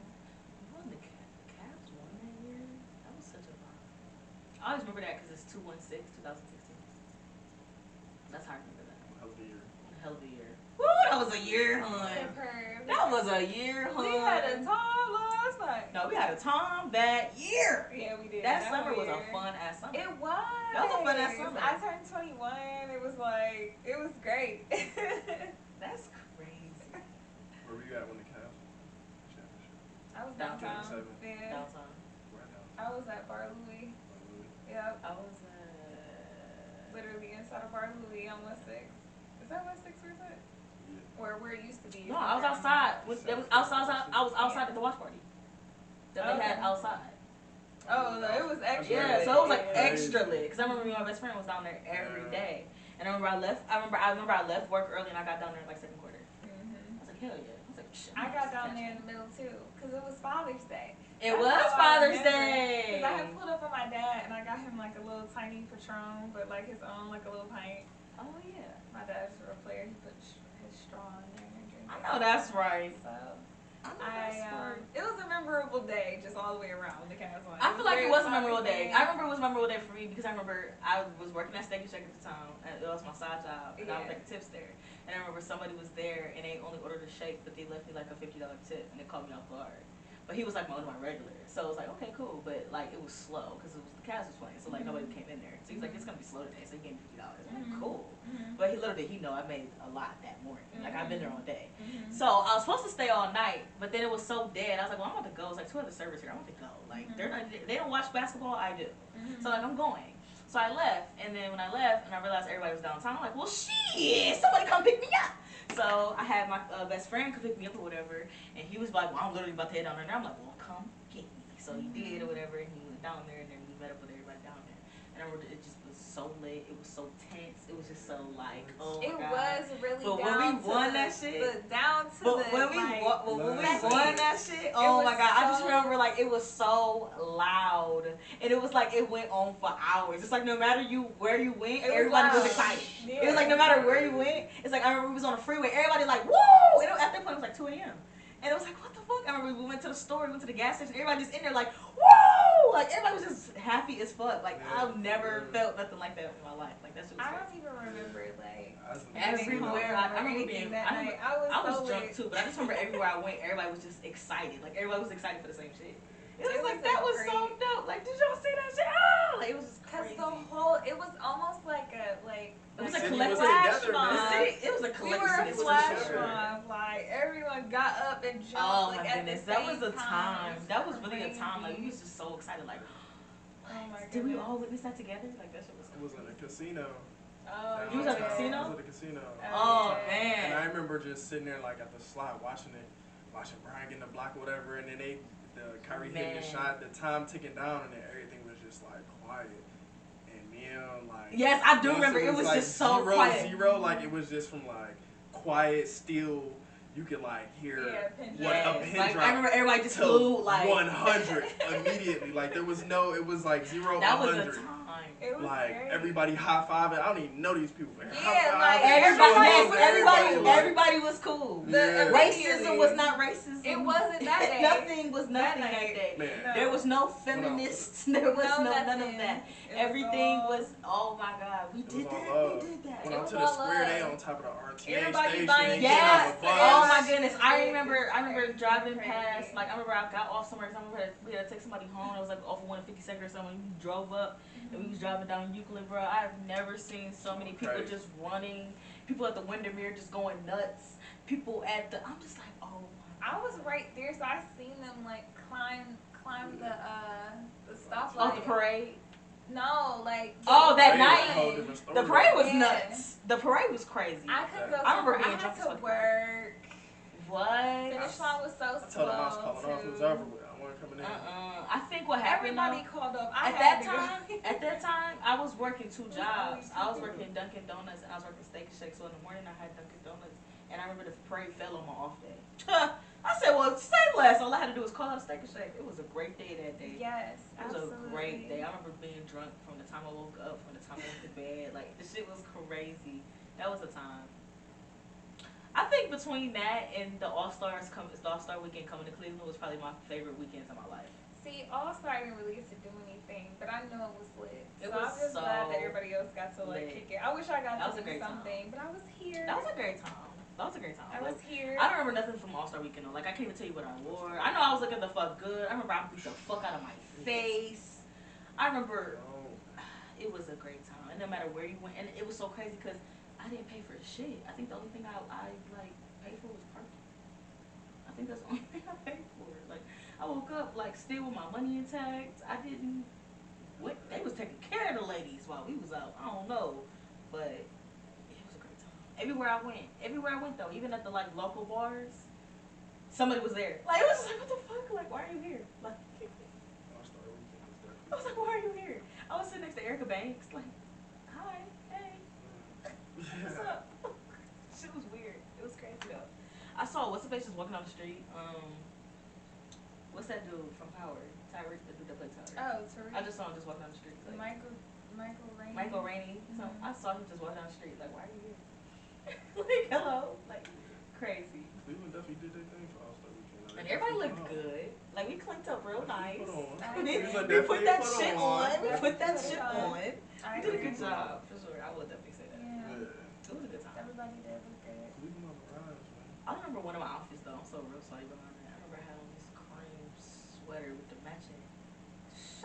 Won the Cavs won that year. That was such a vibe. I always remember that because it's 2/16/2016. That's how I remember that. Hell of a year. One hell of a year. Woo, that was a year, hun. Superb. That was a year, hun. We had a time last night. No, we had a time that year. Yeah, we did. That summer was year. a fun ass summer. It was. That was a fun ass summer. I turned 21. It was like, it was great. That's crazy. Where were you at when the Cavs won the championship? I was Downtown. downtown. Yeah. Downtown. Right now. I was at Bar Louie. Yep. I was Literally inside of Bar Louie on West 6. Is that West 6 where it's at? Yeah. Or where it used to be? no, I was outside. It was outside. I was outside at the watch party that they had Okay. outside. Oh, no, it was extra. Yeah, lit. so it was like Yeah. extra lit. Cause I remember me and my best friend was down there every Yeah. day, and I remember I left. I remember I left work early and I got down there in like second quarter. Mhm. I was like, hell yeah. I was like, I got down there in the middle too, cause it was Father's Day. It That's was how I Father's remember. Day. Cause I had pulled up on my dad and I got him like a little tiny Patron, but like his own like a little pint. Oh yeah. My dad's a real player. He put his straw in there and drink. I know that's right. So I know that's right. it was a memorable day, just all the way around. The Cavs won. I feel like it very was a memorable Father's day. I remember it was a memorable day for me because I remember I was working at Steak and Shake at the time. And it was my side job, and I was Yeah. taking tips there. And I remember somebody was there, and they only ordered a shake, but they left me like a $50 tip, and they called me off guard. But he was like one of my regulars, so I was like, okay, cool. But like it was slow because it was the Cavs was playing, so like nobody came in there. So he was like, it's gonna be slow today, so he gave me $50. I'm like, cool. But he know I made a lot that morning. Like I've been there all day. So I was supposed to stay all night, but then it was so dead. I was like, well, I'm about to go. It's like 2 other servers here. I'm about to go. Like they don't watch basketball. I do. So like I'm going. So I left, and then when I left, and I realized everybody was downtown, I'm like, well, shit, somebody come pick me up. So I had my best friend come pick me up or whatever, and he was like, well, I'm literally about to head down there. And I'm like, well, come get me. So he did or whatever, and he went down there, and then we met up with everybody down there. And I remember it just was so lit. It was so tense. It was just so like, oh my It God. was really But down when we to won the, that shit, down to but the when we like, when we Last won night. that shit, oh was my God, I just so- remember like it was so loud, and it was like it went on for hours. It's like no matter where you went, It was everybody was loud. excited. Yeah. It was like no matter where you went, it's like I remember we was on the freeway, everybody like woo, and at that point it was like 2 a.m. And it was like, what the fuck? I remember we went to the store, we went to the gas station, everybody just in there like, woo! Like everybody was just happy as fuck. Like I've never felt nothing like that in my life. Like that shit was I crazy. don't even remember like Everywhere I remember anything being, that I night. remember, I was so drunk lit. too, but I just remember everywhere I went, everybody was just excited. Like everybody was excited for the same shit. It was It like was that a was so great- dope. Like did y'all see that shit? Ah! Like it was just Cause crazy. the whole, it was almost like a It was like a city collective. was flash together, mob. man. The city, it was a We collective were a city for flash sure. mob. Like everyone got up and jumped. Oh like, my at goodness, the that was same a time. It That was really a time. Like we crazy. was just so excited. Like, Oh my did we goodness. all witness that together? Like that shit was. It was in a casino. Oh, You was at the downtown. casino? I was at the casino. Oh And I man. remember just sitting there like at the slot watching Brian getting the block or whatever, and then the Kyrie hitting the Man. shot, the time ticking down, and then everything was just like quiet. And then like Yes, I do once remember. It was like just so 0, quiet. 0, like it was just from like quiet, still. You could like hear pin what a drop. pin Like drop I remember everybody just to flew like 100 immediately. Like there was no, it was like 0, that was 100. a time. It was Like great. everybody high fiving. I don't even know these people. Yeah, High-fiving, like, Everybody, showing yes, love to everybody was cool. Yeah. Racism was not racism. It wasn't that day. Nothing was That nothing that night. day. Man. No. There was no feminists. There was none of nothing. that. It Everything all- was. Oh my God, we It did was all that. love. We did that. Went It out was to the all square day love. on top of the RTA Everybody station. buying getting Yes. on the bus. Oh my goodness. I It remember. I was remember crazy. driving Crazy. past. Like I remember I got off somewhere. 'Cause I remember we had to take somebody home. It was like off of 152nd or something. We drove up and we was driving down Euclid, bro. I have never seen so many people Crazy. just running. People at the Windermere just going nuts. People at the. I'm just like, oh my. I was right there, so I seen them like climb the stoplight. Oh, the parade. No, like Oh, that Parade was a night. whole different story. The parade was Yeah. nuts. The parade was crazy. I couldn't go. I remember somewhere. being I drunk had as to fuck. work. What? Finish line was so I slow told them I was calling off. It was too. over with. I wasn't coming in. I think what happened. Everybody though, called off. I at had that to go. time, at that time, I was working 2 was jobs. always I was two working Dunkin' Donuts and I was working Steak and Shake. So in the morning, I had Dunkin' Donuts, and I remember the parade fell on my off day. I said, "Well, say less." All I had to do was call out Steak and Shake. It was a great day that day. Yes, It was absolutely. a great day. I remember being drunk from the time I woke up, from the time I went to bed. Like the shit was crazy. That was a time. I think between that and the All-Star weekend coming to Cleveland was probably my favorite weekends of my life. See, All Star didn't really get to do anything, but I know it was lit. It so was I'm just so glad that everybody else got to like lit. kick it. I wish I got That was to a do great time. something, but I was here. That was a great time. That was a great time. I Like, was here. I don't remember nothing from All-Star weekend though. Like I can't even tell you what I wore. I know I was looking the fuck good. I remember I beat the fuck out of my face. I remember Oh. it was a great time. And no matter where you went, and it was so crazy because I didn't pay for shit. I think the only thing I like paid for was parking. I think that's the only thing I paid for. Like I woke up like still with my money intact. I didn't. What they was taking care of the ladies while we was out. I don't know, but it was a great time. Everywhere I went though, even at the like local bars, somebody was there. Like it was just like, what the fuck? Like why are you here? Like All-Star weekend was definitely- I was like, why are you here? I was sitting next to Erica Banks, like, hi, hey, what's Yeah. up? Shit was weird. It was crazy though. I saw what's the face just walking down the street. What's that dude from Power? Tyreek, the dude that played Tyreek. Oh, Tariq. I just saw him just walking down the street. Like, Michael Rainey. Michael Rainey. So Mhm. I saw him just walking down the street. Like, why are you here? Like, hello. Like, crazy. Cleveland definitely did their thing for All-Star Weekend. And everybody looked good. Like, we clinked up real nice. Put on. I We, agree. we put that Put shit on. on. We put that Put shit on. on. I We did a agree. good job, for sure. I would definitely say that. Yeah. Yeah. It was a good time. Everybody did look good. Cleveland on the rise, man. I remember one of my outfits though. I'm so real sorry behind that. I remember I had on this cream sweater with the matching.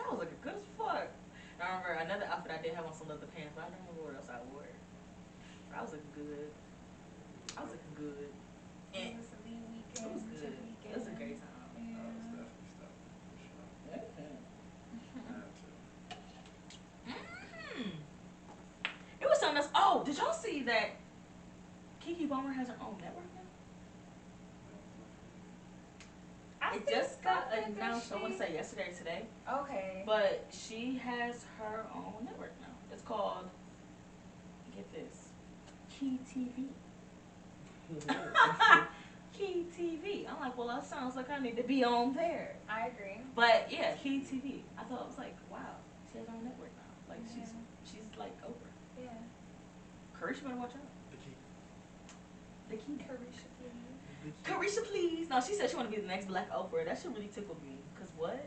I was looking good as fuck. And I remember another outfit I did have on some leather pants, but I don't remember what else I wore. I was looking good. I was looking good. It And was a lead weekend. it was good. Weekend. It was a great time. I was Yeah. definitely stepping for sure. Mm-hmm. Had to. It was something else. Oh, did y'all see that Keke Palmer has her own network now? I It see just got something, announced, I did want to she? say yesterday or today. Okay. But she has her own network now. It's called, get this, Key TV. Key TV. I'm like, well, that sounds like I need to be on there. I agree. But yeah, Key TV. I thought it was like, wow, she has her own network now. Like Yeah. she's like Oprah. Yeah. Carisha better watch out. The key. The Key. Carisha, please. The key. Carisha, please. No, she said she want to be the next Black Oprah. That shit really tickled me. Cause what?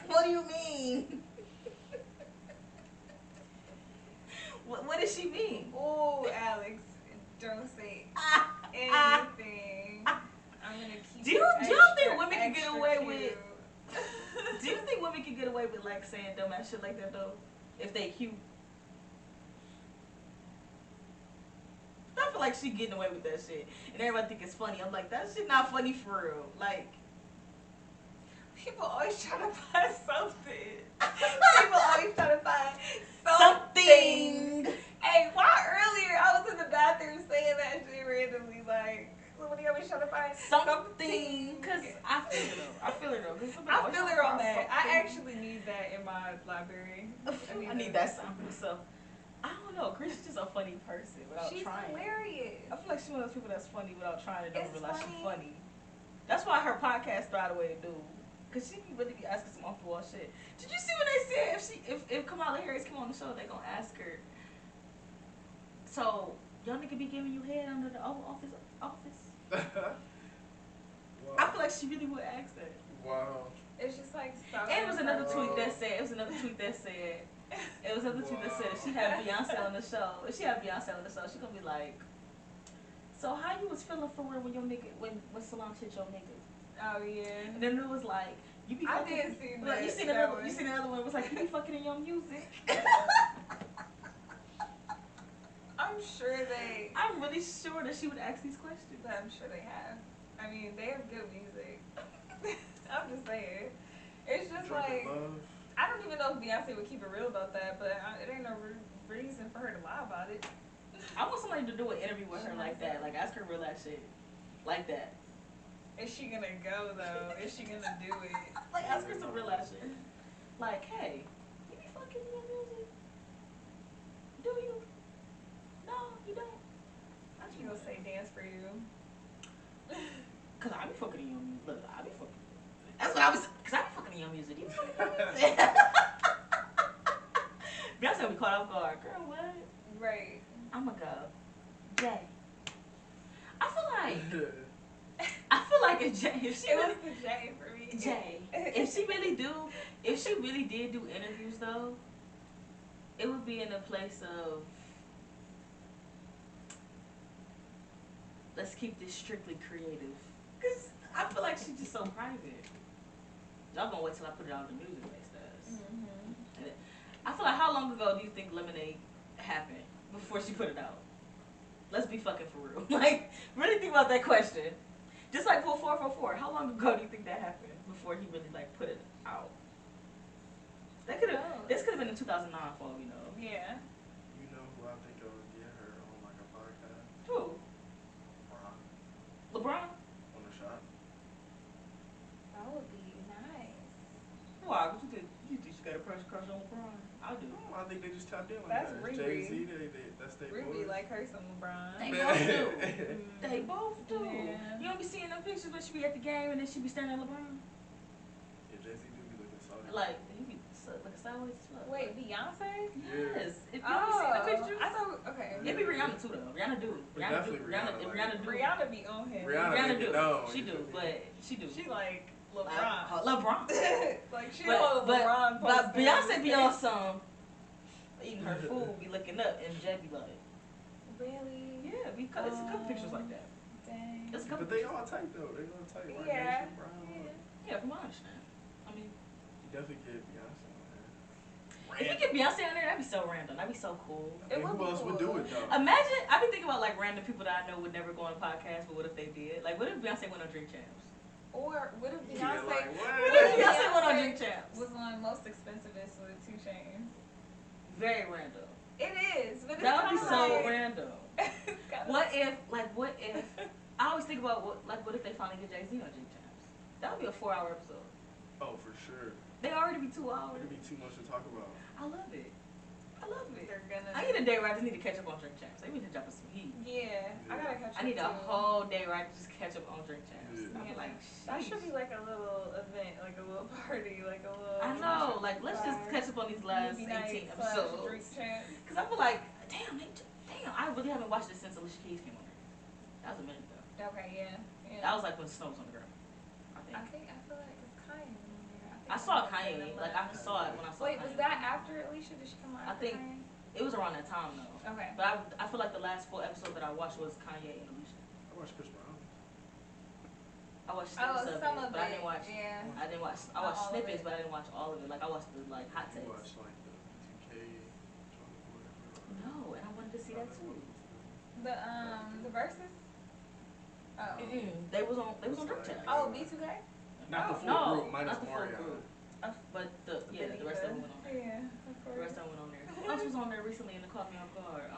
What do you mean? What does she mean? Oh, Alex, don't say Ah, anything. I'm gonna keep Do you- it do y'all think extra, women can get extra away cute. with- Do you think women can get away with like saying dumbass shit like that though? If they cute? I feel like she getting away with that shit. And everybody think it's funny. I'm like, that shit not funny for real. Like, People always try to find something. People always try to find something. something. Hey, why earlier I was in the bathroom saying that shit randomly, like, somebody always trying to find Something. Cause I feel it though. I feel it though. Cause somebody I always feel tryna her on find that. I something. actually need that in my library. I need that sound for myself. I don't know. Chris is just a funny person without She's trying. hilarious. I feel like she's one of those people that's funny without trying to don't It's realize she's funny. funny. That's why her podcast thrive the way to do. Cause she be really be asking some off the wall shit. Did you see what they said? If Kamala Harris come on the show, they gonna ask her. So y'all nigga be giving you head under the Oval Office? Wow. I feel like she really would ask that. Wow. It's just like so. And it was another tweet Wow. that said. It was another tweet that said. It was another tweet that said if she had Beyonce on the show. If she had Beyonce on the show, she gonna be like. So how you was feeling for real when your nigga when Solange hit your nigga? Oh yeah. And then it was like, you be I fucking. did see Like, you that. seen That another. one. You seen another one. It was like you be fucking in your music. I'm sure they. I'm really sure that she would ask these questions. I'm sure they have. I mean, they have good music. I'm just saying. It's just Drunken like love. I don't even know if Beyonce would keep it real about that, but it ain't no reason for her to lie about it. I want somebody to do an interview with her like that. Like ask her real ass shit, like that. Is she gonna go though? Is she gonna do it? Like ask her some real ass shit. Like, hey, you be fucking in your music? Do you? No, you don't. I She gonna say dance for you. Cause I be fucking in your music. Look, I be fucking. That's what I was. Cause I be fucking in your music. You fucking in your music. Beyonce be caught off guard. Girl, what? Right. I'ma go. Jay. I feel like if Jay, if she It was really, the J for me. Jay, if she really did do interviews though, it would be in a place of, let's keep this strictly creative. Cause I feel like she's just so private. Y'all gonna wait till I put it out in the music like does. Mm-hmm. I feel like how long ago do you think Lemonade happened before she put it out? Let's be fucking for real. Like, really think about that question. Just like for 444, how long ago do you think that happened before he really like put it out? That could have. This could have been in 2009 for all we know. Yeah. You know who I think will get her on like a podcast? Who? Ron LeBron? on the shot. That would be nice. Why? What you think? You think she got a crush on LeBron? I do. I I think they just tapped in like That's that. Riri. Jay-Z, that's their Ruby boys. like her some LeBron. They Man. both do. They both do. Yeah. You don't be seeing them pictures when she be at the game and then she be staring at LeBron. Yeah, Jay-Z do be looking solid. Like he be looking sideways as fuck. Wait, Beyonce? Yes. If you don't be seeing the pictures, I thought okay. it be Rihanna too though. Rihanna do. Definitely Rihanna, Rihanna do. Rihanna be on him. Rihanna do. No, She you do, feel me? but she do. She like LeBron. LeBron. Like she But hold LeBron but poster. Beyonce be on some eating her food, be looking up, and Jay be like, Really? yeah, because it's a couple pictures like that. Dang. It's a couple. But they all tight though. They all tight. Like Yeah. Nation Brown. Yeah, from what I understand. I mean, You definitely get Beyonce on there. if you get Beyonce on there, that'd be so random. That'd be so cool. It And would who be else would cool. do it though? Imagine, I be thinking about like random people that I know would never go on a podcast, but what if they did? Like, what if Beyonce went on Drink Champs? Or what if Yeah, Beyonce like, what? What if Beyonce went on Drink Champs? was on Most Expensivest with 2 Chainz? Very random. It is, but it's That would be kinda so like, random. it's kinda- What if, I always think about what if they finally get Jay-Z on Drink Champs? That would be a 4-hour episode. Oh, for sure. They already be 2 hours. It'd be too much to talk about. I love it. I love it. They're gonna. I need a day where I just need to catch up on Drink Champs. They need to drop us some heat. Yeah, I gotta catch up. I need a too. whole day where I just catch up on Drink Champs. Yeah. I'm Yeah. like, That sheesh. should be like a little event, like a little party, like a little. I know. Like, let's just catch up on these last movie 18 night / episodes. drink champs. Cause I feel like, damn, I really haven't watched it since Alicia Keys came on there. That was a minute ago. Okay, yeah. That was like when Snow was on the ground. I think. I feel like it's Kanye on there. I saw Kanye. Like I saw it when I saw. Wait, Kanye. was that after Alicia? Did she come out? I after think- Kanye? It was around that time though. Okay. But I feel like the last full episode that I watched was Kanye and Alicia. I watched Chris Brown. I watched Oh, snippets of some it, of but it. I didn't watch. Yeah. I didn't watch. I Not watched all of snippets, it. but I didn't watch all of it. Like I watched the hot You takes. watched like the B2K joint or whatever. No, and I wanted to see that too. The verses. Oh. They was on Drink Champs. Oh, B2K. Not the full no, group, minus not the full Mario. group. But the rest of them went on there. Yeah, of The course. rest of them went on there. Who else was on there recently and it caught me off guard?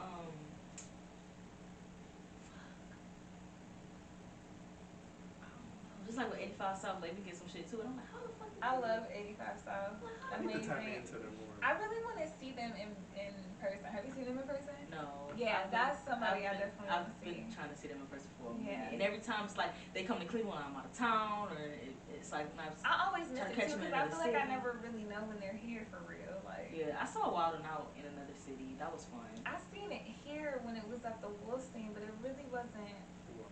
Just like with 85 South, like we get some shit too, and I'm like, how the fuck? I love 85 South. I need to tap Amazing. into them more. I really want to see them in person. Have you seen them in person? No. Yeah, that's somebody I definitely I've wanna been see. trying to see them in person for a Yeah. minute, and every time it's like they come to Cleveland, I'm out of town, or it's like when I was, I always miss Try to it catch too them in because I another feel like I city. never really know when they're here for real. Like, yeah, I saw Wild 'N Out in another city. That was fun. I seen it here when it was at the Wolfstein, but it really wasn't. Ooh,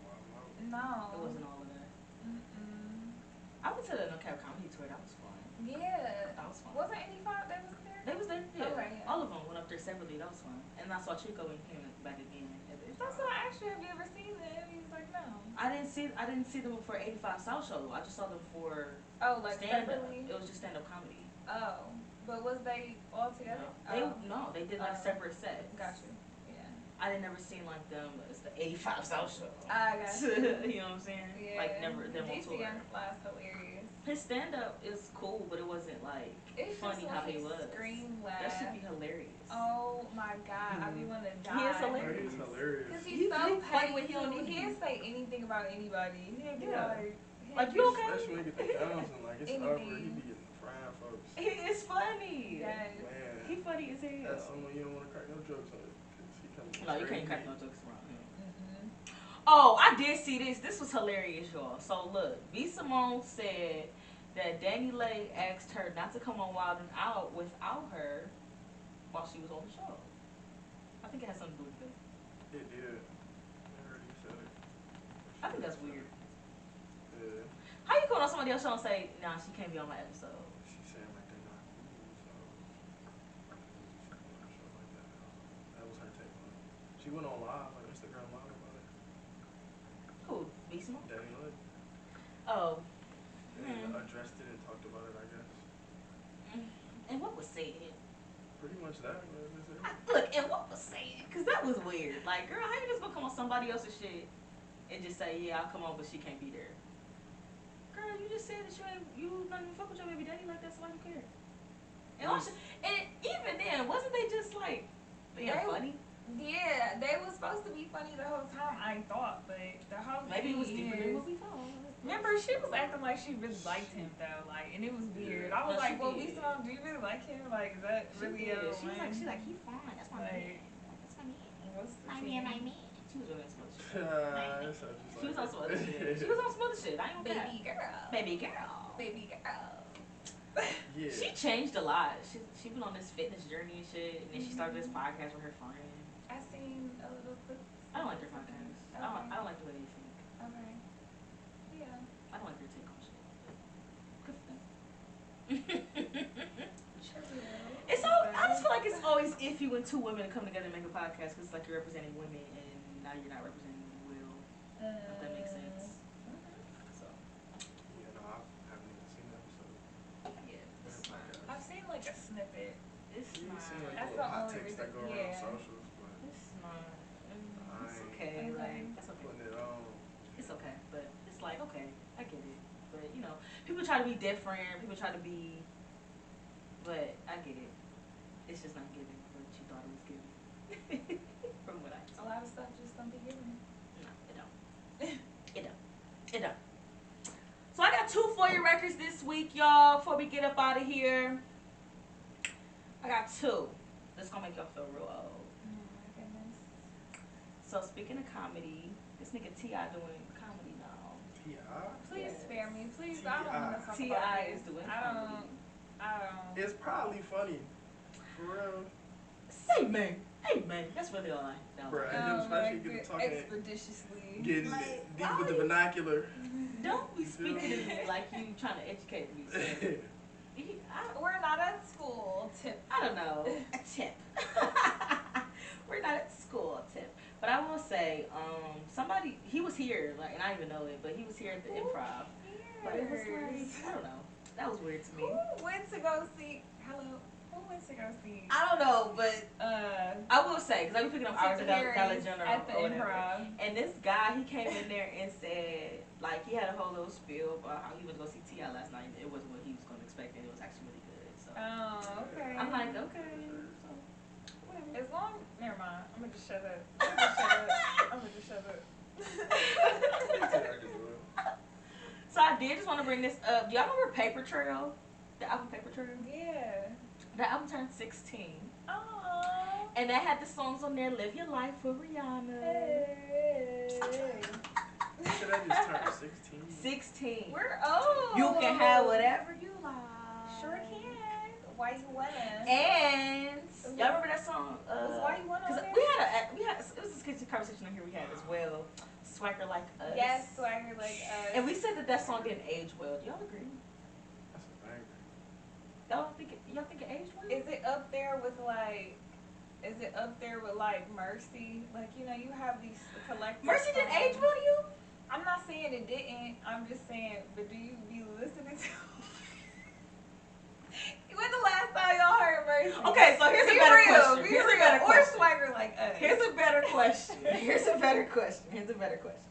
wow. No. It wasn't all of that. Mm-mm. I went to the No Cap Comedy Tour. That was fun. Yeah. That was fun. Wasn't 85 that was there? They was there. Yeah. Okay, yeah. All of them went up there separately. That was fun. And I saw Chico and him back again. At the That's what I asked you. Have you ever seen them? He was like, no. I didn't see them for 85 South Show. I just saw them for Oh, like stand up. separately? It was just stand up comedy. Oh, but was they all together? No, they did like Oh. separate sets. Got you. Yeah. I didn't never seen like them. It's the 85 South Show. I got you. You know what I'm saying? Yeah. Like never them on DC tour. Young Fly's hilarious. His stand up is cool, but it wasn't like It's funny just how when he was. Scream laugh. That should be hilarious. Oh my god, I be wanna die. He is Oh, hilarious. he's hilarious. Cause He's he's so funny petty when he don't too. need to He'll be. say anything about anybody. He'll be Yeah. like, You okay? Especially when you get the Johnson, like it's over. He Anything. be getting frying folks. He is funny. Yes. Man, He funny as hell. that's someone you don't want to crack no jokes on. 'Cause he comes No, you straight can't crack heat. no jokes around him. Mm-mm. Oh, I did see this. This was hilarious, y'all. So look, B. Simone said that Danny Lay asked her not to come on Wild 'N Out without her while she was on the show. I think it has something to do with it. It did. I heard he said it. I think that's weird. Yeah. How you go on somebody else's show and say, nah, she can't be on my episode? She said like they're not cool, so show like that. That was her take on it. She went on live, like Instagram live about it. Who? B. Simone? Danny Lay. Oh. And Hmm. addressed it and talked about it, I guess. And what was said? Pretty much that. What is it? Look, and what was said? Because that was weird. Like, girl, how you just gonna come on somebody else's shit and just say, yeah, I'll come on, but she can't be there? Girl, you just said that you not even fuck with your baby daddy like that, so why you care? And, and even then, wasn't they just like being They- funny? Yeah, they was supposed to be funny the whole time. I thought, but the whole Maybe it was deeper than is- what we thought. Remember, she was acting like she really liked him though, like, and it was weird. I was No, like, she well, did. Lisa, do you really like him? Like, is that She really did. a She was man? like, he fine. That's my Like, man. That's my man. What's the My tea? man, my man. She was really on some other shit. That sounds just She was like on some it. other shit. She was on some other shit. I ain't gonna Baby care. girl. Baby girl. Baby girl. Yeah. She changed a lot. She been on this fitness journey and shit, and then she started this podcast with her friend. I seen a little clip. I don't like their podcast. I don't like the way they think. Okay. Yeah. I don't like their take on shit. Good for them. It's all. I just feel like it's always iffy when two women come together and make a podcast because it's like you're representing women and now you're not representing the will. If that makes sense. So Yeah, no, I haven't even seen that. So yeah, it's that's not. I've seen like a snippet. It's you not. seen like That's little the hot only takes that go reason- around yeah. socials, but It's not. I It's ain't okay. Like it's okay. putting it on. It's okay. But it's like okay, I get it. But you know, people try to be different. People try to be. But I get it. It's just not giving what you thought it was giving. From what I A saw. lot of stuff just don't be given. No, it don't. It don't. It don't. So I got 2 for your records this week, y'all. Before we get up out of here, I got 2. That's gonna make y'all feel real old. Oh my goodness. So speaking of comedy, this nigga T.I. doing comedy now. T.I.? Please Yes. spare me. Please, I don't want to talk about T.I. this. is doing I comedy. don't. It's probably funny. For real. Say man. Hey man, that's really all I know. Bruh. And Oh then especially my get to good- talking- expeditiously. Getting Like, deep with why? the vernacular. Don't be speaking to me like you trying to educate me. So. We're not at school. Tip. I don't know. A tip. We're not at school, tip. But I will say, somebody, he was here, like, and I didn't even know it, but he was here at the improv. But it was like, I don't know. That was weird to me. Who went to go see? Hello. Who went to go see? I don't know, but I will say, because I be picking up hours at Dollar Harry's General at the or whatever. improv. And this guy, he came in there and said, like, he had a whole little spiel about how he went to go see T.I. last night. It wasn't what he was going to expect, and it was actually really good. So Oh, okay. I'm like, okay. So, whatever. As long, never mind. I'm gonna just shut up. I'm gonna just shut up. So I did just want to bring this up. Do y'all remember Paper Trail? The album Paper Trail? Yeah. The album turned 16. Aww. And that had the songs on there, Live Your Life with Rihanna. Hey. Should I just turn 16? 16. We're old. You can have whatever you like. Sure can. Why you wanna? And y'all remember that song? Was Why You Wanna on Because there? we had it was this conversation on here we had as well. Swagger Like Us. Yes, swagger like us. And we said that song didn't age well. Do y'all agree? That's a banger. Y'all think it aged well? Is it up there with like? Is it up there with like Mercy? Like you know, you have these collective. Mercy didn't songs. age well to you? I'm not saying it didn't. I'm just saying, but do you be listening to? When the last time y'all heard Mercy? Okay, so here's a better question. Be Here's a real. better Or question. swagger like us. Here's a better question. Here's a better question.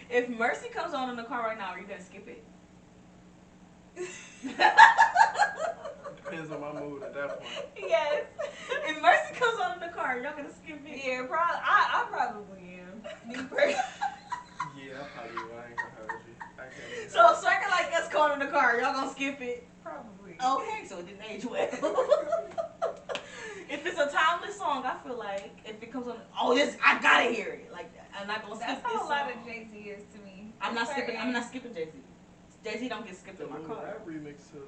If Mercy comes on in the car right now, are you gonna skip it? Depends on my mood at that point. Yes. If Mercy comes on in the car, y'all gonna skip it? Yeah, probably. I probably am. Me personally. Yeah, I probably will. I ain't gonna hold you. I can't. So Swagger Like Us going in the car, y'all gonna skip it? Probably. Okay, so it didn't age well. If it's a timeless song, I feel like if it comes on, I gotta hear it. Like I'm not gonna skip That's this how a lot song. of Jay Z is to me. I'm not Certain- skipping Jay Z. Jay Z don't get skipped The in my little car. rap remix to the